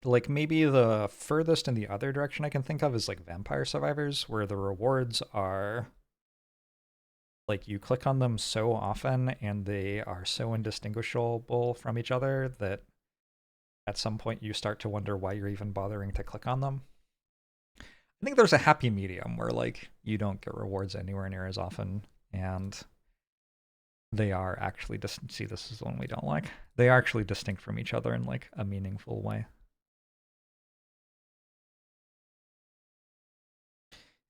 Like, maybe the furthest in the other direction I can think of is like Vampire Survivors, where the rewards are like you click on them so often and they are so indistinguishable from each other that at some point you start to wonder why you're even bothering to click on them. I think there's a happy medium where like you don't get rewards anywhere near as often, and they are actually see, this is the one we don't like. They are actually distinct from each other in like a meaningful way.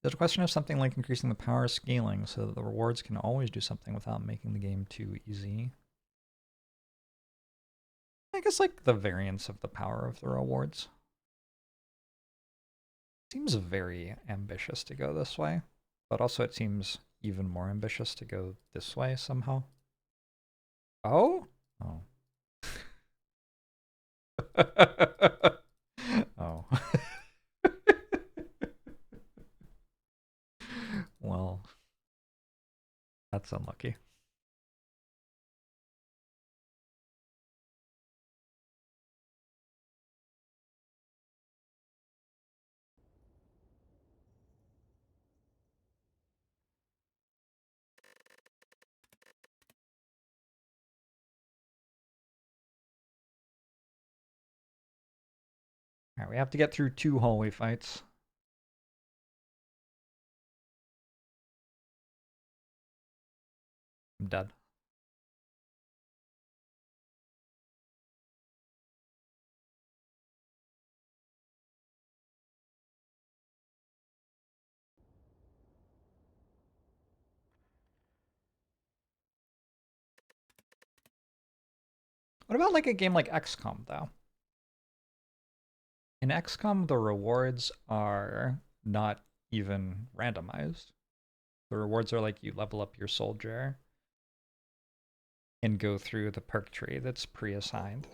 There's a question of something like increasing the power scaling so that the rewards can always do something without making the game too easy. I guess like the variance of the power of the rewards. Seems very ambitious to go this way, but also it seems even more ambitious to go this way somehow. Oh? Oh. Oh. Well, that's unlucky. Alright, we have to get through 2 hallway fights. I'm dead. What about like a game like XCOM, though? In XCOM, the rewards are not even randomized. The rewards are like you level up your soldier and go through the perk tree that's pre-assigned.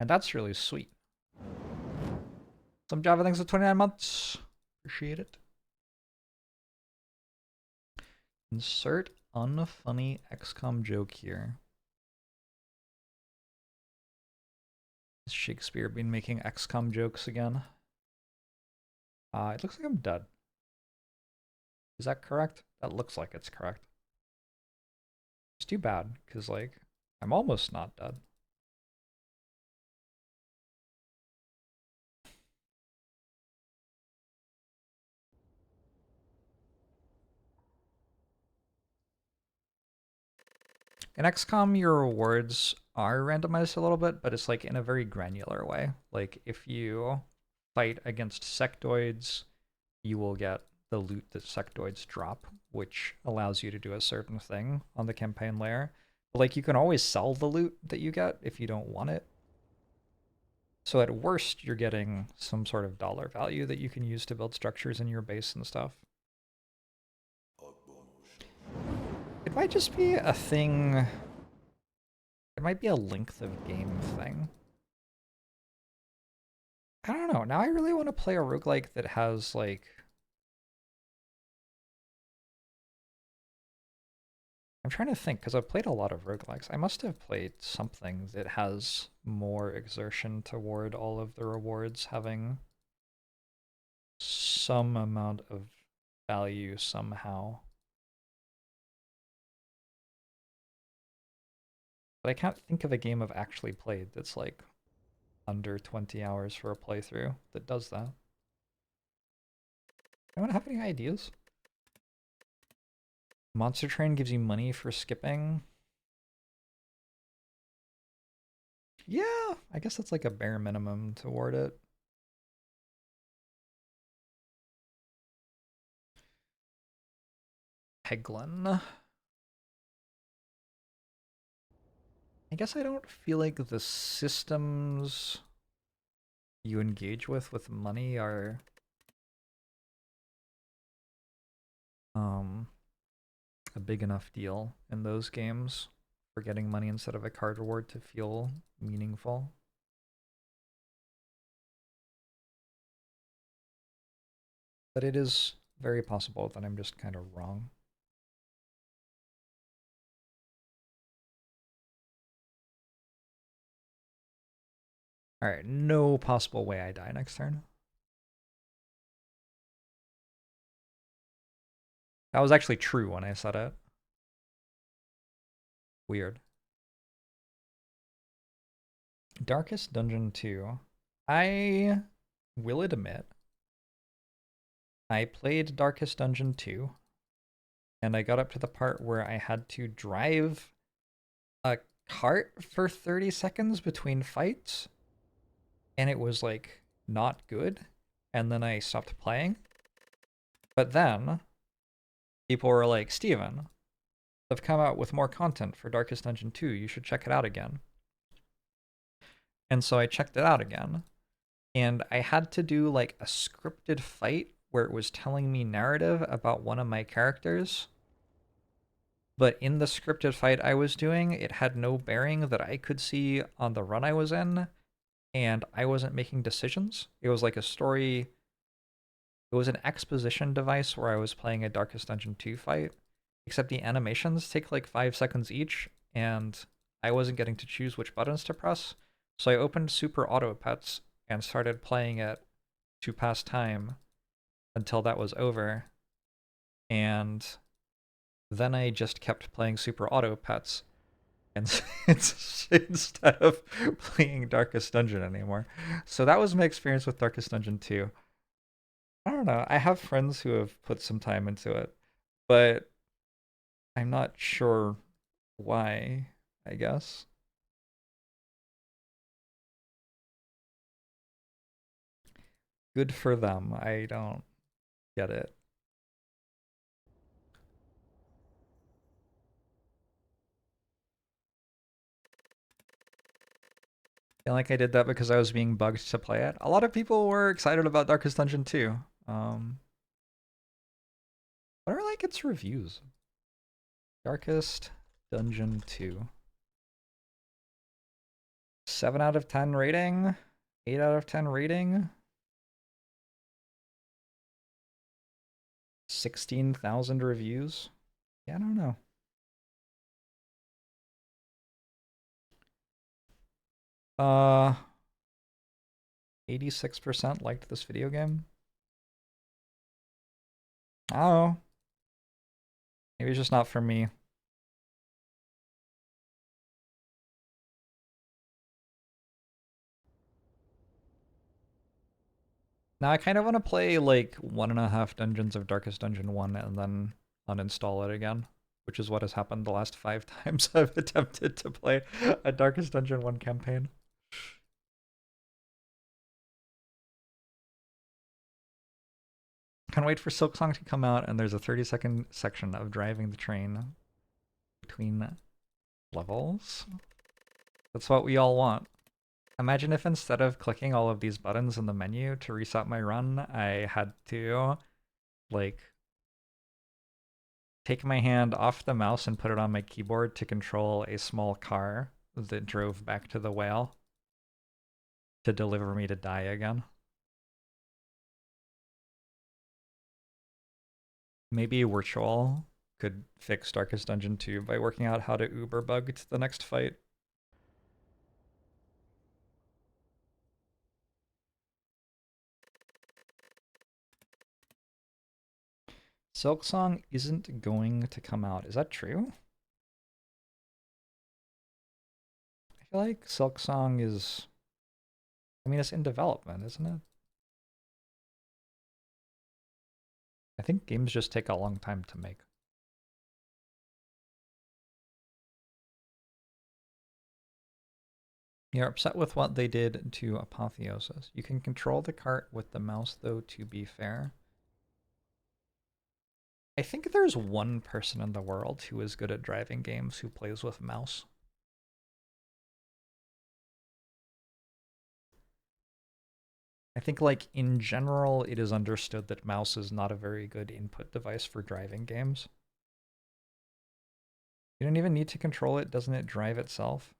And that's really sweet. Some Java thanks for 29 months. Appreciate it. Insert unfunny XCOM joke here. Has Shakespeare been making XCOM jokes again? It looks like I'm dead. Is that correct? That looks like it's correct. It's too bad, because, like, I'm almost not dead. In XCOM, your rewards are randomized a little bit, but it's like in a very granular way. Like if you fight against sectoids, you will get the loot that sectoids drop, which allows you to do a certain thing on the campaign layer. But like you can always sell the loot that you get if you don't want it. So at worst, you're getting some sort of dollar value that you can use to build structures in your base and stuff. It might just be a thing. It might be a length of game thing. I don't know. Now I really want to play a roguelike that has, like... I'm trying to think, because I've played a lot of roguelikes. I must have played something that has more exertion toward all of the rewards having some amount of value somehow. But I can't think of a game I've actually played that's like under 20 hours for a playthrough that does that. Anyone have any ideas? Monster Train gives you money for skipping. Yeah, I guess that's like a bare minimum toward it. Peglin. I guess I don't feel like the systems you engage with money are a big enough deal in those games for getting money instead of a card reward to feel meaningful. But it is very possible that I'm just kind of wrong. Alright, no possible way I die next turn. That was actually true when I said it. Weird. Darkest Dungeon 2. I will admit, I played Darkest Dungeon 2, and I got up to the part where I had to drive a cart for 30 seconds between fights, and it was like not good, and then I stopped playing. But then people were like, Steven, they've come out with more content for Darkest Dungeon 2, you should check it out again. And so I checked it out again, and I had to do like a scripted fight where it was telling me narrative about one of my characters. But in the scripted fight I was doing, it had no bearing that I could see on the run I was in, and I wasn't making decisions. It was like a story. It was an exposition device where I was playing a Darkest Dungeon 2 fight, except the animations take like 5 seconds each, and I wasn't getting to choose which buttons to press. So I opened Super Auto Pets and started playing it to pass time until that was over. And then I just kept playing Super Auto Pets and instead of playing Darkest Dungeon anymore. So that was my experience with Darkest Dungeon 2. I don't know. I have friends who have put some time into it, but I'm not sure why, I guess. Good for them. I don't get it. I feel like I did that because I was being bugged to play it. A lot of people were excited about Darkest Dungeon 2. What are like its reviews? Darkest Dungeon 2. 7 out of 10 rating? 8 out of 10 rating? 16,000 reviews? Yeah, I don't know. 86% liked this video game. I don't know. Maybe it's just not for me. Now I kind of want to play like 1.5 dungeons of Darkest Dungeon 1 and then uninstall it again, which is what has happened the last 5 times I've attempted to play a Darkest Dungeon 1 campaign. Can't wait for Silksong to come out, and there's a 30-second section of driving the train between levels. That's what we all want. Imagine if instead of clicking all of these buttons in the menu to reset my run, I had to, like, take my hand off the mouse and put it on my keyboard to control a small car that drove back to the whale to deliver me to die again. Maybe Virtual could fix Darkest Dungeon 2 by working out how to Uber bug to the next fight. Silksong isn't going to come out. Is that true? feel like Silksong is, I mean, it's in development, isn't it? I think games just take a long time to make. You're upset with what they did to Apotheosis. You can control the cart with the mouse, though, to be fair. I think there's one person in the world who is good at driving games who plays with mouse. I think, like, in general, it is understood that mouse is not a very good input device for driving games. You don't even need to control it. Doesn't it drive itself?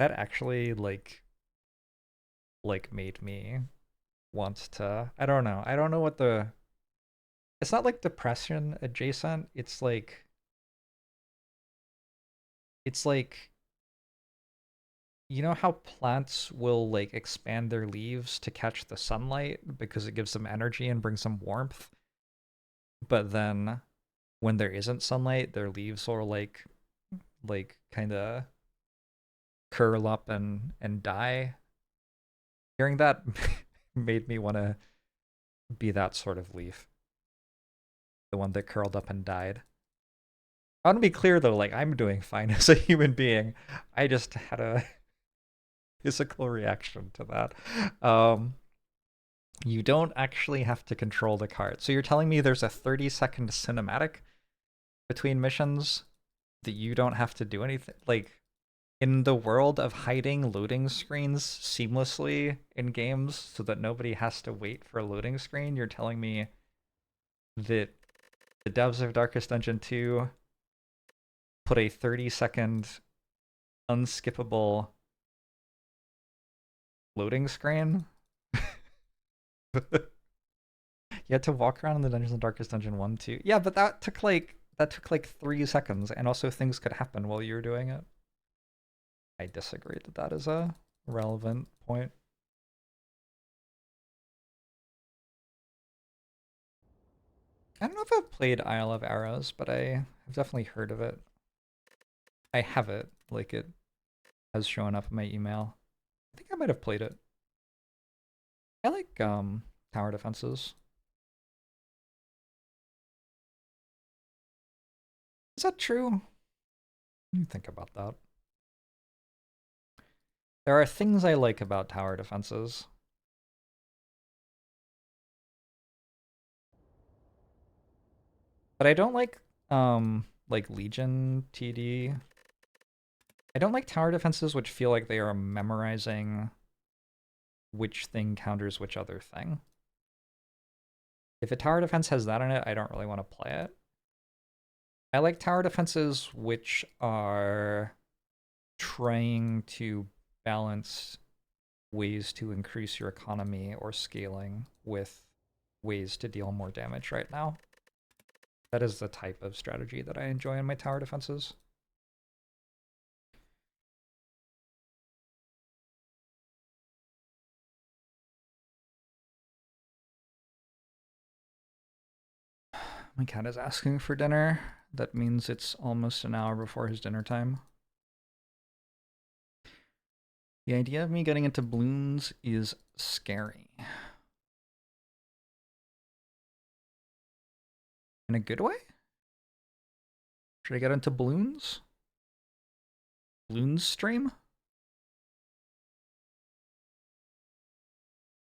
That actually, like made me want to, I don't know. I don't know what the, it's not like depression adjacent. It's like, you know how plants will like expand their leaves to catch the sunlight because it gives them energy and brings them warmth? But then when there isn't sunlight, their leaves will like kind of curl up and die. Hearing that made me want to be that sort of leaf. The one that curled up and died. I want to be clear though, like I'm doing fine as a human being. I just had a physical reaction to that. You don't actually have to control the cart. So you're telling me there's a 30-second cinematic between missions that you don't have to do anything? Like, in the world of hiding loading screens seamlessly in games so that nobody has to wait for a loading screen, you're telling me that the devs of Darkest Dungeon 2 put a 30-second unskippable loading screen? You had to walk around in the Dungeons and Darkest Dungeon 1 too. Yeah, but that took like 3 seconds, and also things could happen while you were doing it. I disagree that that is a relevant point. I don't know if I've played Isle of Arrows, but I have definitely heard of it. I have it, like it has shown up in my email. I think I might have played it. I like tower defenses. Is that true? You think about that. There are things I like about tower defenses. But I don't like Legion TD. I don't like tower defenses which feel like they are memorizing which thing counters which other thing. If a tower defense has that in it, I don't really want to play it. I like tower defenses which are trying to balance ways to increase your economy or scaling with ways to deal more damage right now. That is the type of strategy that I enjoy in my tower defenses. My cat is asking for dinner. That means it's almost an hour before his dinner time. The idea of me getting into balloons is scary. In a good way? Should I get into balloons? Balloons stream?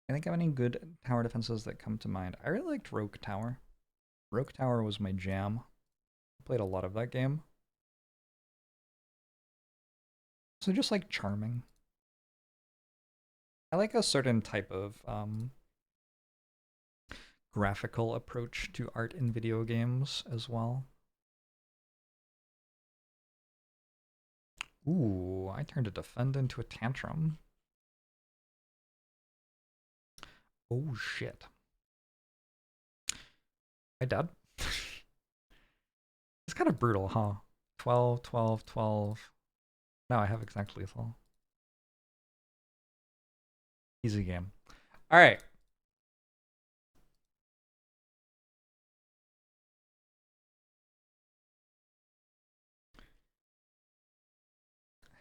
I think I have any good tower defenses that come to mind. I really liked Rogue Tower. Rogue Tower was my jam. I played a lot of that game. So just like charming. I like a certain type of graphical approach to art in video games as well. Ooh, I turned a defend into a tantrum. Oh shit. I dead? It's kind of brutal, huh? 12, 12, 12. Now I have exact lethal. Easy game. All right.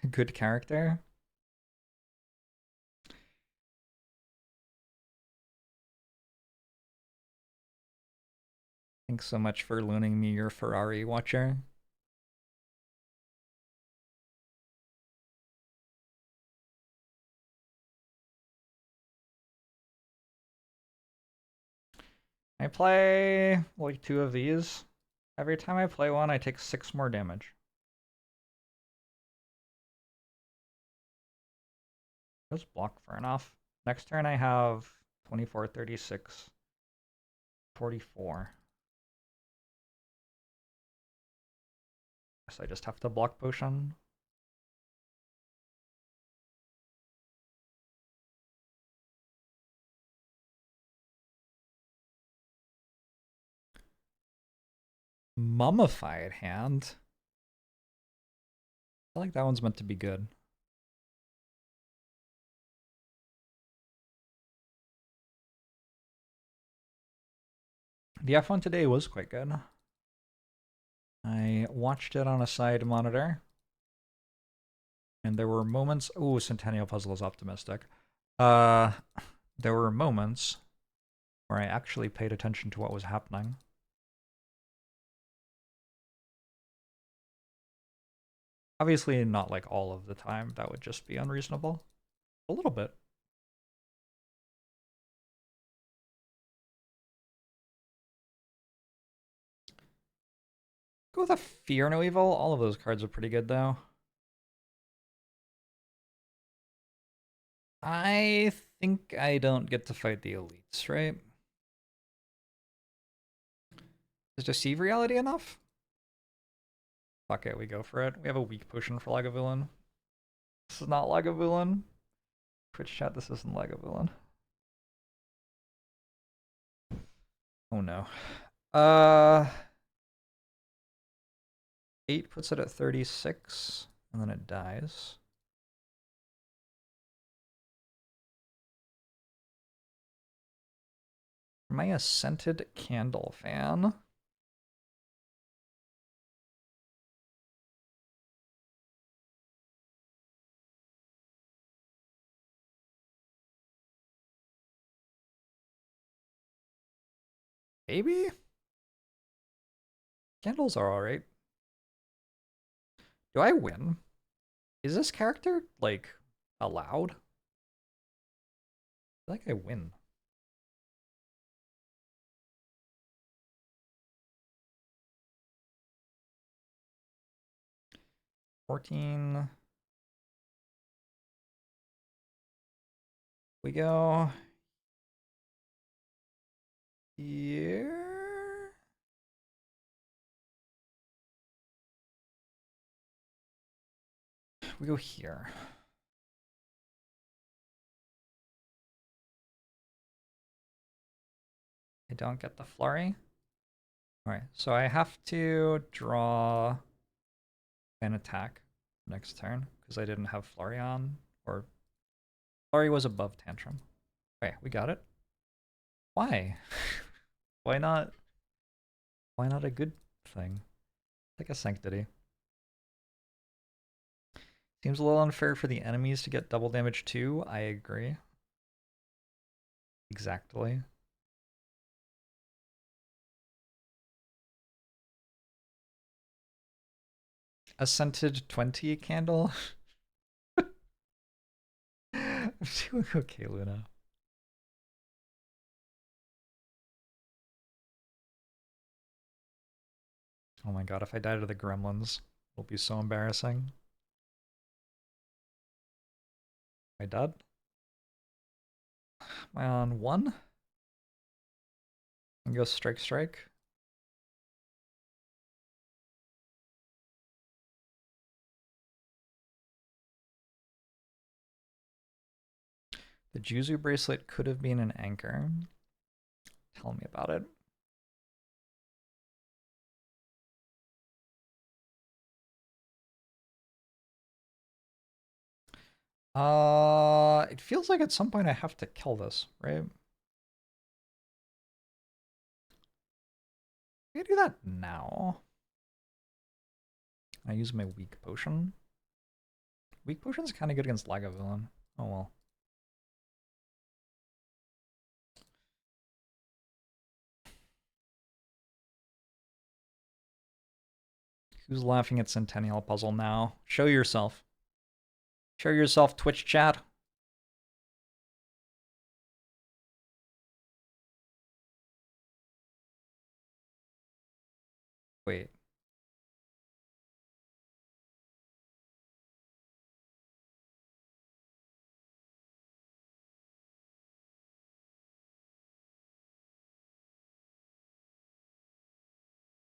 Good character. Thanks so much for loaning me your Ferrari watcher. I play like 2 of these. Every time I play one, I take 6 more damage. Just block far enough. Next turn I have 24, 36, 44. Guess I just have to block potion. Mummified hand. I feel like that one's meant to be good. The F1 today was quite good. I watched it on a side monitor. And there were moments... Ooh, Centennial Puzzle is optimistic. There were moments where I actually paid attention to what was happening. Obviously not like all of the time. That would just be unreasonable. A little bit. Go with a Fear No Evil. All of those cards are pretty good though. I think I don't get to fight the elites, right? Is Deceive Reality enough? Fuck it, we go for it. We have a weak potion for Lagavulin. This is not Lagavulin. Twitch chat, this isn't Lagavulin. Oh no. 8 puts it at 36, and then it dies. Am I a scented candle fan? Maybe? Candles are alright. Do I win? Is this character, like, allowed? I feel like I win. $14. We go here. We go here. I don't get the flurry. Alright, so I have to draw an attack next turn because I didn't have flurry on, or flurry was above tantrum. Okay, we got it. Why? Why not? Why not a good thing? Like a sanctity. Seems a little unfair for the enemies to get double damage too. I agree. Exactly. A scented 20 candle? I'm doing okay, Luna. Oh my god, if I die to the gremlins, it'll be so embarrassing. Am I dead? Am I on 1? And go strike, strike. The Juzu bracelet could have been an anchor. Tell me about it. It feels like at some point I have to kill this, right? I can do that now. I use my weak potion. Weak potion's kind of good against Lagavulin. Oh well. Who's laughing at Centennial Puzzle now? Show yourself. Show yourself, Twitch chat. Wait.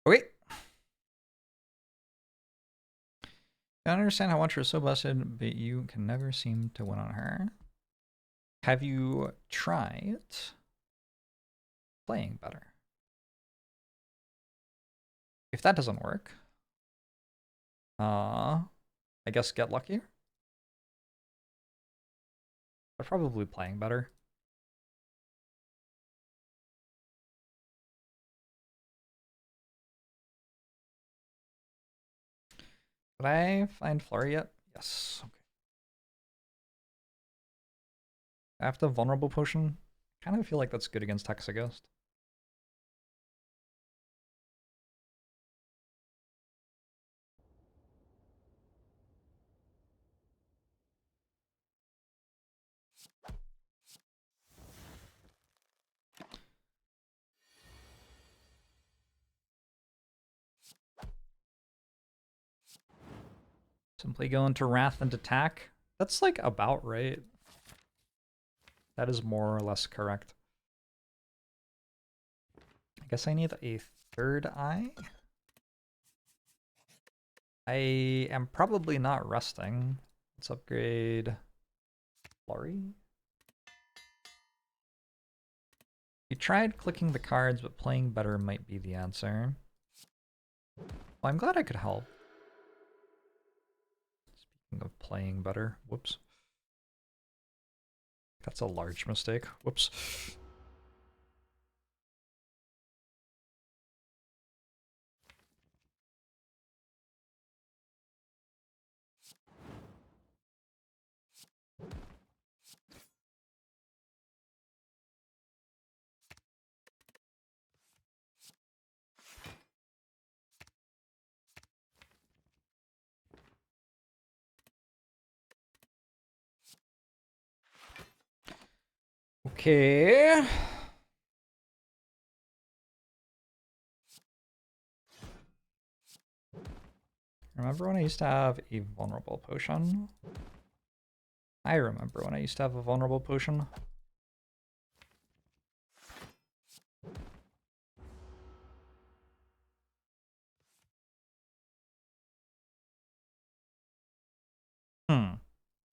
Wait. I don't understand how Watcher is so busted, but you can never seem to win on her. Have you tried playing better? If that doesn't work, I guess get luckier. But probably playing better. Did I find Flurry yet? Yes. Okay. After Vulnerable Potion, I kind of feel like that's good against Hexaghost. Simply go into Wrath and attack. That's like about right. That is more or less correct. I guess I need a third eye. I am probably not resting. Let's upgrade Flurry. You tried clicking the cards, but playing better might be the answer. Well, I'm glad I could help. Speaking of playing better, whoops. That's a large mistake. Whoops. Okay. Remember when I used to have a vulnerable potion? I remember when I used to have a vulnerable potion.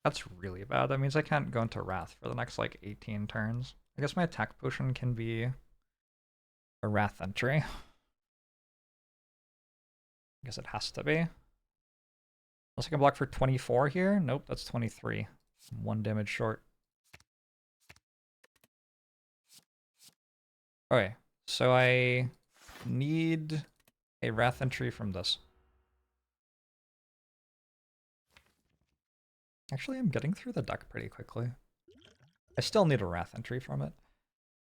That's really bad. That means I can't go into Wrath for the next, like, 18 turns. I guess my attack potion can be a Wrath entry. I guess it has to be. Unless I can block for 24 here? Nope, that's 23. 1 damage short. Okay, so I need a Wrath entry from this. Actually, I'm getting through the deck pretty quickly. I still need a Wrath entry from it.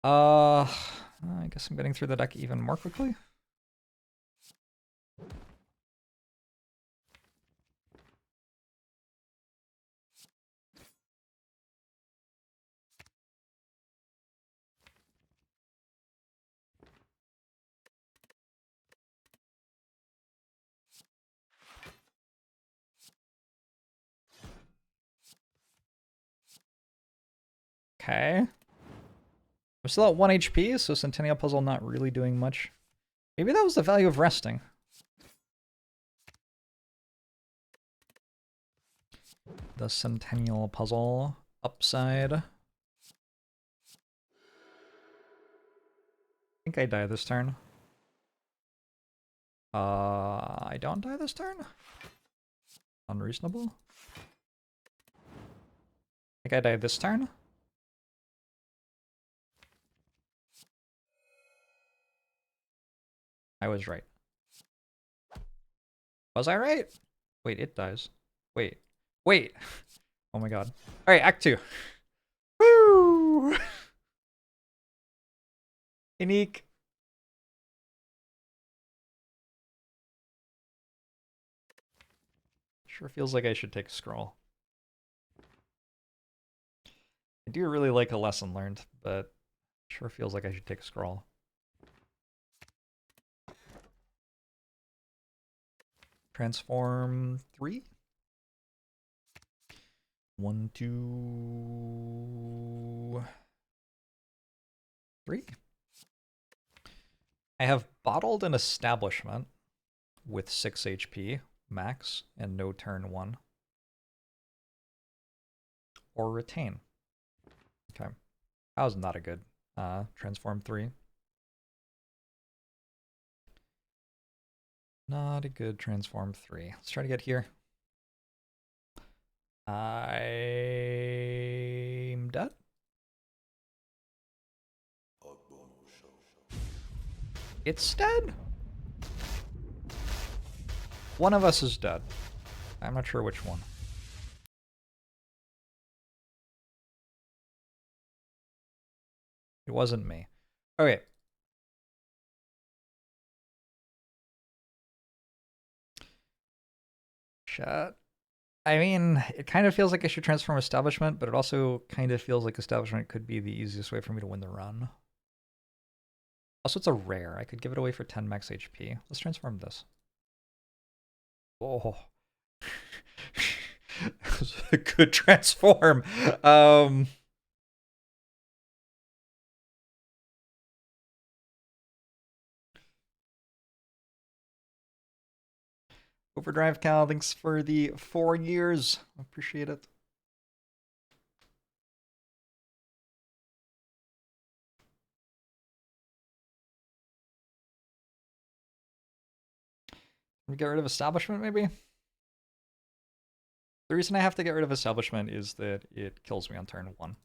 I guess I'm getting through the deck even more quickly. Okay. I'm still at 1 HP, so Centennial Puzzle not really doing much. Maybe that was the value of resting. The Centennial Puzzle upside. I think I die this turn. I don't die this turn? Unreasonable. I think I die this turn. I was right. Was I right? Wait, it dies. Wait. Wait. Oh my god. All right, Act 2. Woo! Unique. Sure feels like I should take a scroll. I do really like a lesson learned, but sure feels like I should take a scroll. Transform 3? 1, 2, 3. I have bottled an establishment with 6 HP max and no turn 1. Or retain. Okay. That was not a good transform 3. Not a good transform 3. Let's try to get here. I'm dead. It's dead. One of us is dead. I'm not sure which one. It wasn't me. Okay. Chat. I mean, it kind of feels like I should transform establishment, but it also kind of feels like establishment could be the easiest way for me to win the run. Also, it's a rare. I could give it away for 10 max HP. Let's transform this. Oh. That was a good transform. Overdrive Cal, thanks for the 4 years. Appreciate it. We get rid of establishment, maybe? The reason I have to get rid of establishment is that it kills me on turn 1.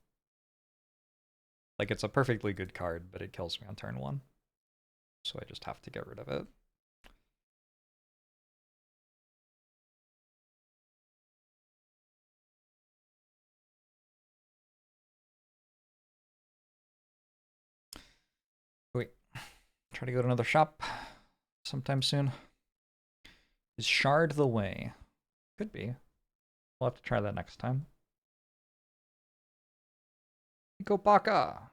Like, it's a perfectly good card, but it kills me on turn 1. So I just have to get rid of it. Wait. Try to go to another shop sometime soon. Is Shard the way? Could be. We'll have to try that next time. Go Baka!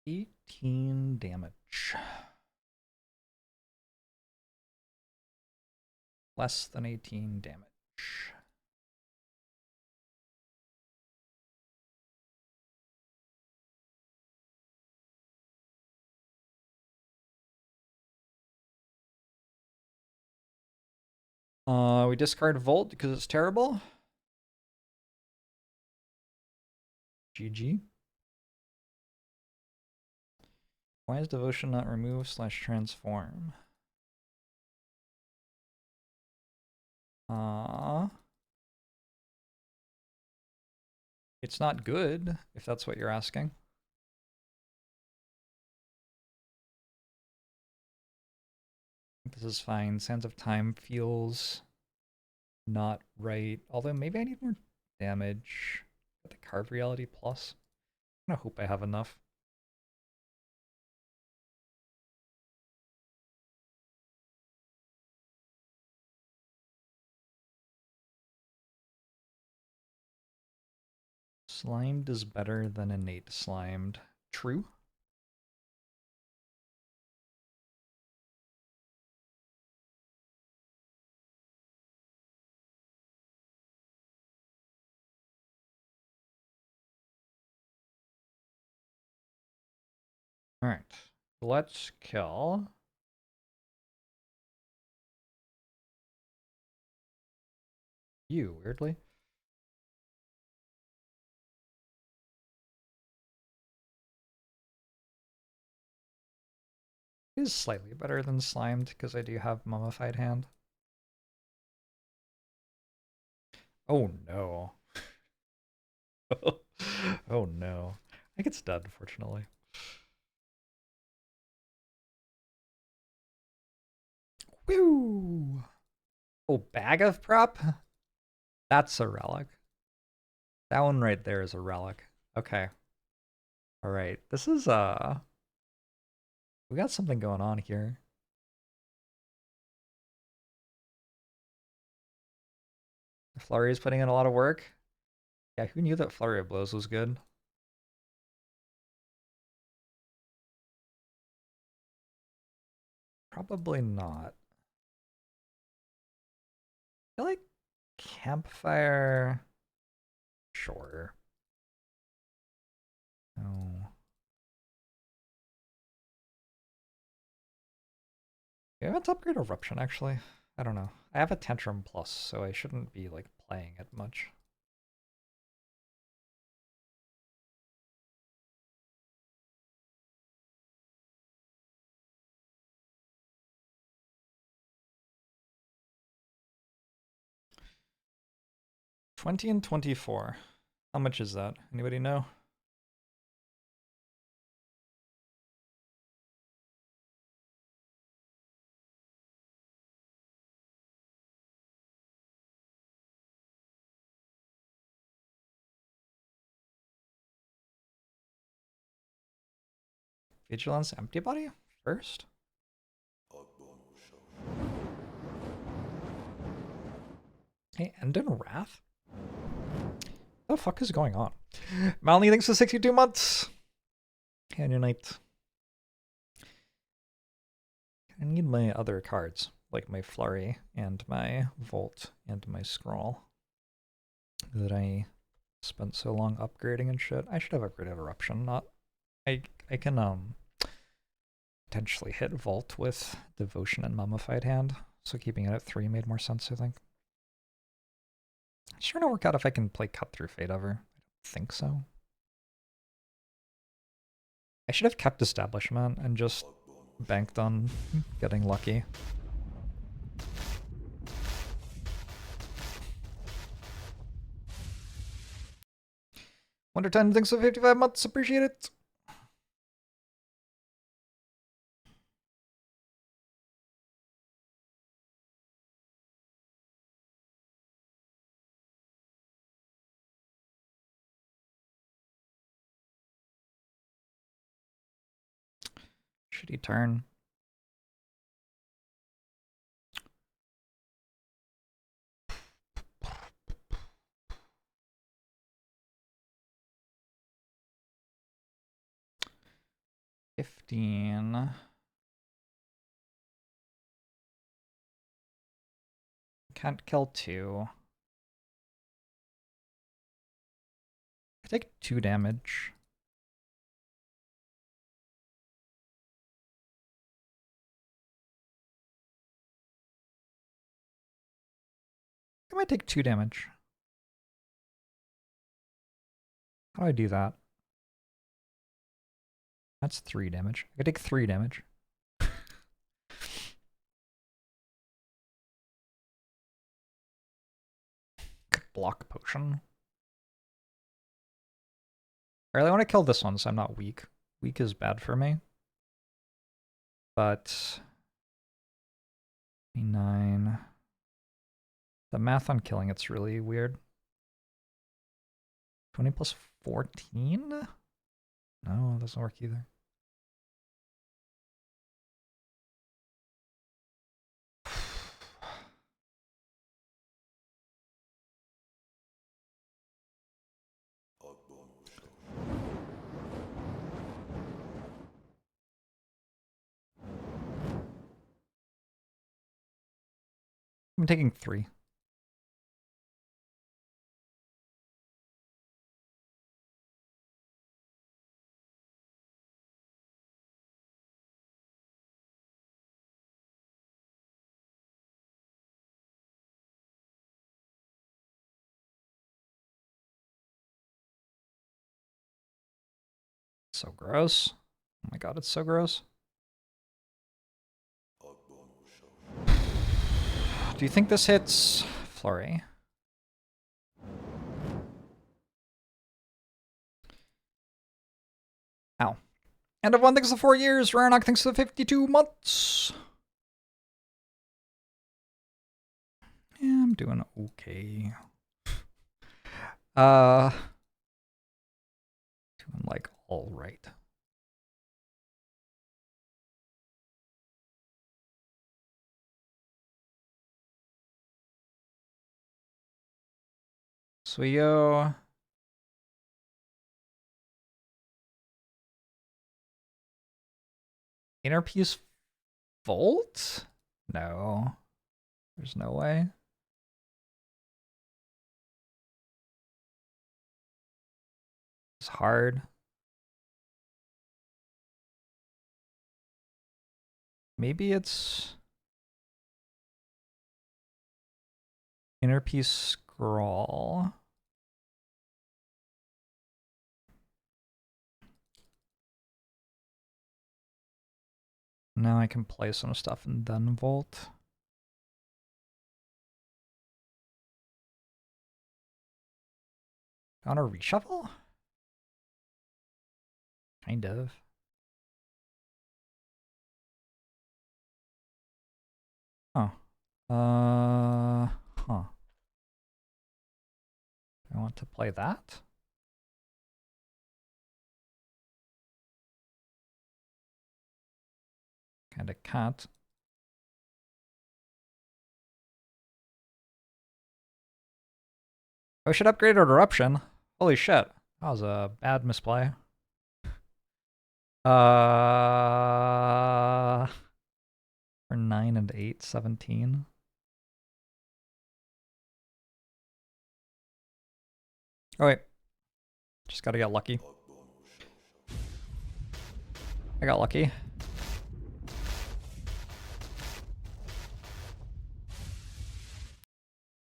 $18 damage. Less than 18 damage. We discard Volt because it's terrible. GG. Why is Devotion not remove / transform? It's not good, if that's what you're asking. This is fine. Sands of Time feels not right. Although maybe I need more damage. But the Carved Reality Plus. I hope I have enough. Slimed is better than innate slimed. True. Alright. Let's kill you, weirdly. It is slightly better than slimed because I do have mummified hand. Oh no. Oh no. I think it's dead, fortunately. Woo! Oh, bag of prop? That's a relic. That one right there is a relic. Okay. Alright. This is we got something going on here. Flurry is putting in a lot of work. Yeah, who knew that Flurry of Blows was good? Probably not. I feel like Campfire. Sure. No. Do I have to upgrade Eruption, actually? I don't know. I have a Tantrum Plus, so I shouldn't be, like, playing it much. $20 and $24. How much is that? Anybody know? Vigilance Empty Body first? Hey, Endon Wrath? What the fuck is going on? Malny, thanks for 62 months. And your night. I need my other cards, like my Flurry and my Volt and my Scroll, that I spent so long upgrading and shit. I should have upgraded Eruption, not... I can potentially hit Volt with Devotion and Mummified Hand, so keeping it at 3 made more sense, I think. It's trying to work out if I can play Cut Through Fate ever. I don't think so. I should have kept Establishment and just banked on getting lucky. Wonder 10 thanks for 55 months, appreciate it. Shitty turn. $15. Can't kill 2. I take 2 damage. I might take 2 damage. How do I do that? That's 3 damage. I take 3 damage. Block potion. I really want to kill this one so I'm not weak. Weak is bad for me. But 9. The math on killing it's really weird. 20 plus 14? No, it doesn't work either. I'm taking 3. So gross. Oh my god, it's so gross. Do you think this hits Flurry? Ow. End of one thinks to 4 years. Rarenok thinks to 52 months. Yeah, I'm doing okay. Doing like all right. Suyo. Inner piece Volt? No. There's no way. It's hard. Maybe it's inner piece scroll. Now I can play some stuff and then Volt. On a reshuffle? Kind of. Oh. Huh. I want to play that? Kinda can't. Oh, I should upgrade our eruption. Holy shit. That was a bad misplay. For 9 and 8, 17. Oh wait. Just gotta get lucky. I got lucky.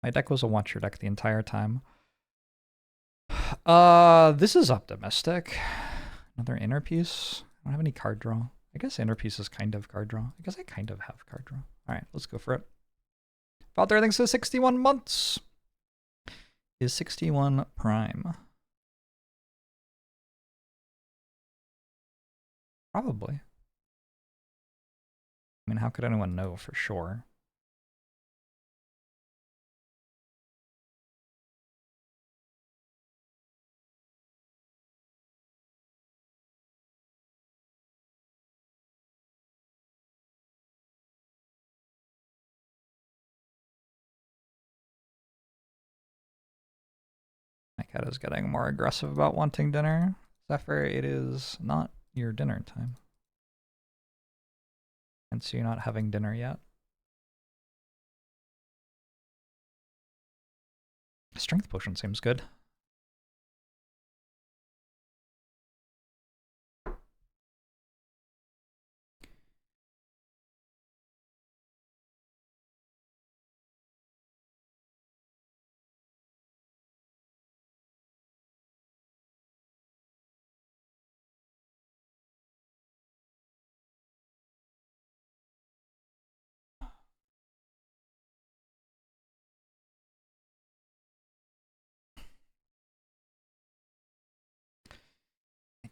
My deck was a Watcher deck the entire time. This is optimistic. Another inner piece. I don't have any card draw. I guess inner piece is kind of card draw. I guess I kind of have card draw. All right, let's go for it. Father thinks so 61 months. Is 61 prime? Probably. I mean, how could anyone know for sure? My cat is getting more aggressive about wanting dinner. Zephyr, it is not your dinner time. And so you're not having dinner yet. Strength potion seems good.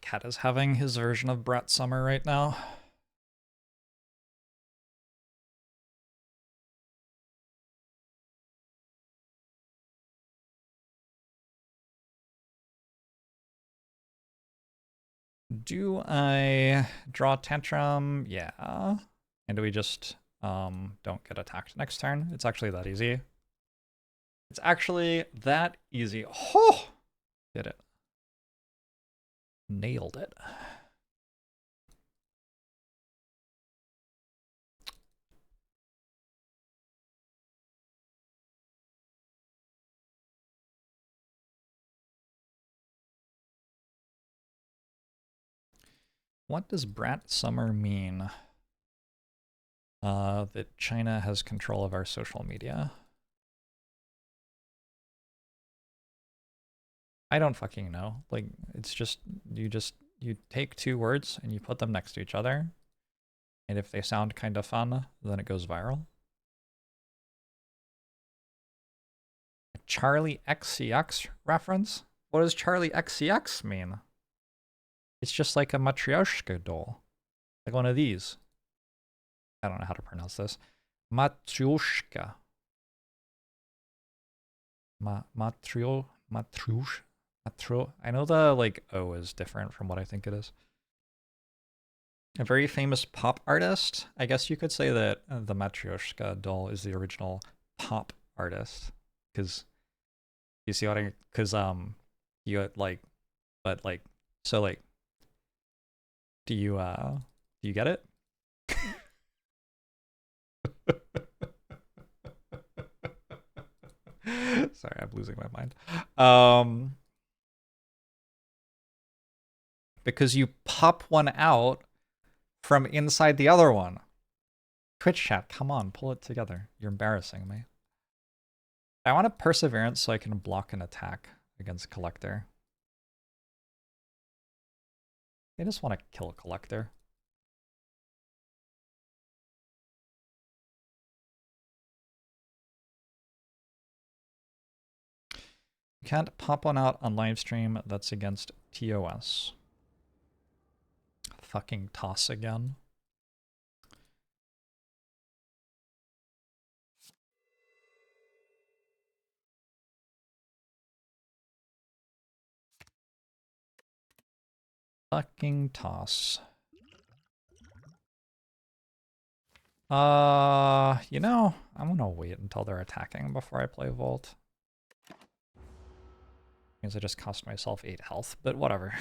Cat is having his version of Brat Summer right now. Do I draw Tantrum? Yeah. And do we just don't get attacked next turn? It's actually that easy. It's actually that easy. Oh! Did it. Nailed it. What does Brat Summer mean? That China has control of our social media. I don't fucking know. Like, it's just, you take two words and you put them next to each other. And if they sound kind of fun, then it goes viral. Charlie XCX reference? What does Charlie XCX mean? It's just like a Matryoshka doll. Like one of these. I don't know how to pronounce this. Matryoshka. Matrio. I know the like O is different from what I think it is. A very famous pop artist. I guess you could say that the Matryoshka doll is the original pop artist, because you see what I? Because you like, but like, so like, do you get it? Sorry, I'm losing my mind. Because you pop one out from inside the other one. Twitch chat, come on, pull it together. You're embarrassing me. I want a perseverance so I can block an attack against Collector. I just want to kill a Collector. You can't pop one out on livestream. That's against TOS. Fucking toss again. Fucking toss. You know, I'm gonna wait until they're attacking before I play Volt. Means I just cost myself 8 health, but whatever.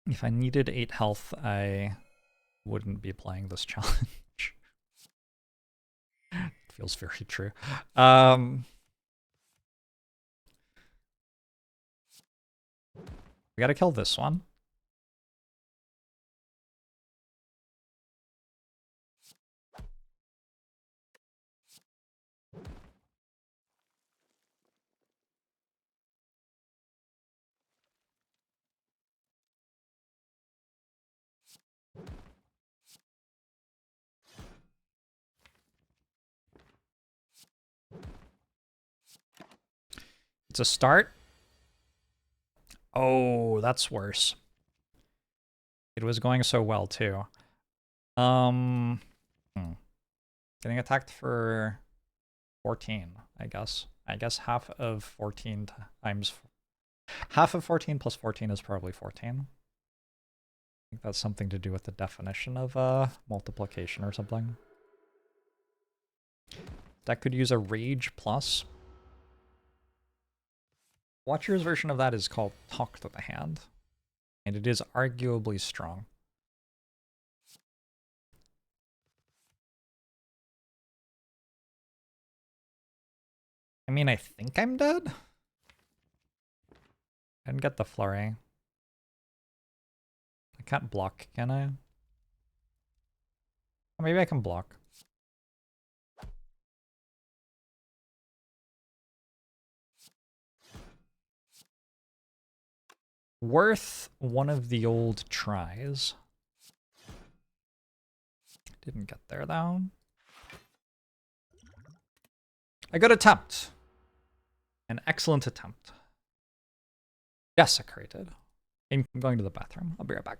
If I needed 8 health, I wouldn't be playing this challenge. Feels very true. We gotta kill this one. It's a start. Oh, that's worse. It was going so well too. Getting attacked for 14, I guess. I guess half of 14 times... Half of 14 plus 14 is probably 14. I think that's something to do with the definition of multiplication or something. That could use a Rage Plus. Watcher's version of that is called Talk to the Hand, and it is arguably strong. I mean, I think I'm dead. I didn't get the flurry. I can't block, can I? Maybe I can block. Worth one of the old tries. Didn't get there though. A good attempt. An excellent attempt. Desecrated. I'm going to the bathroom. I'll be right back.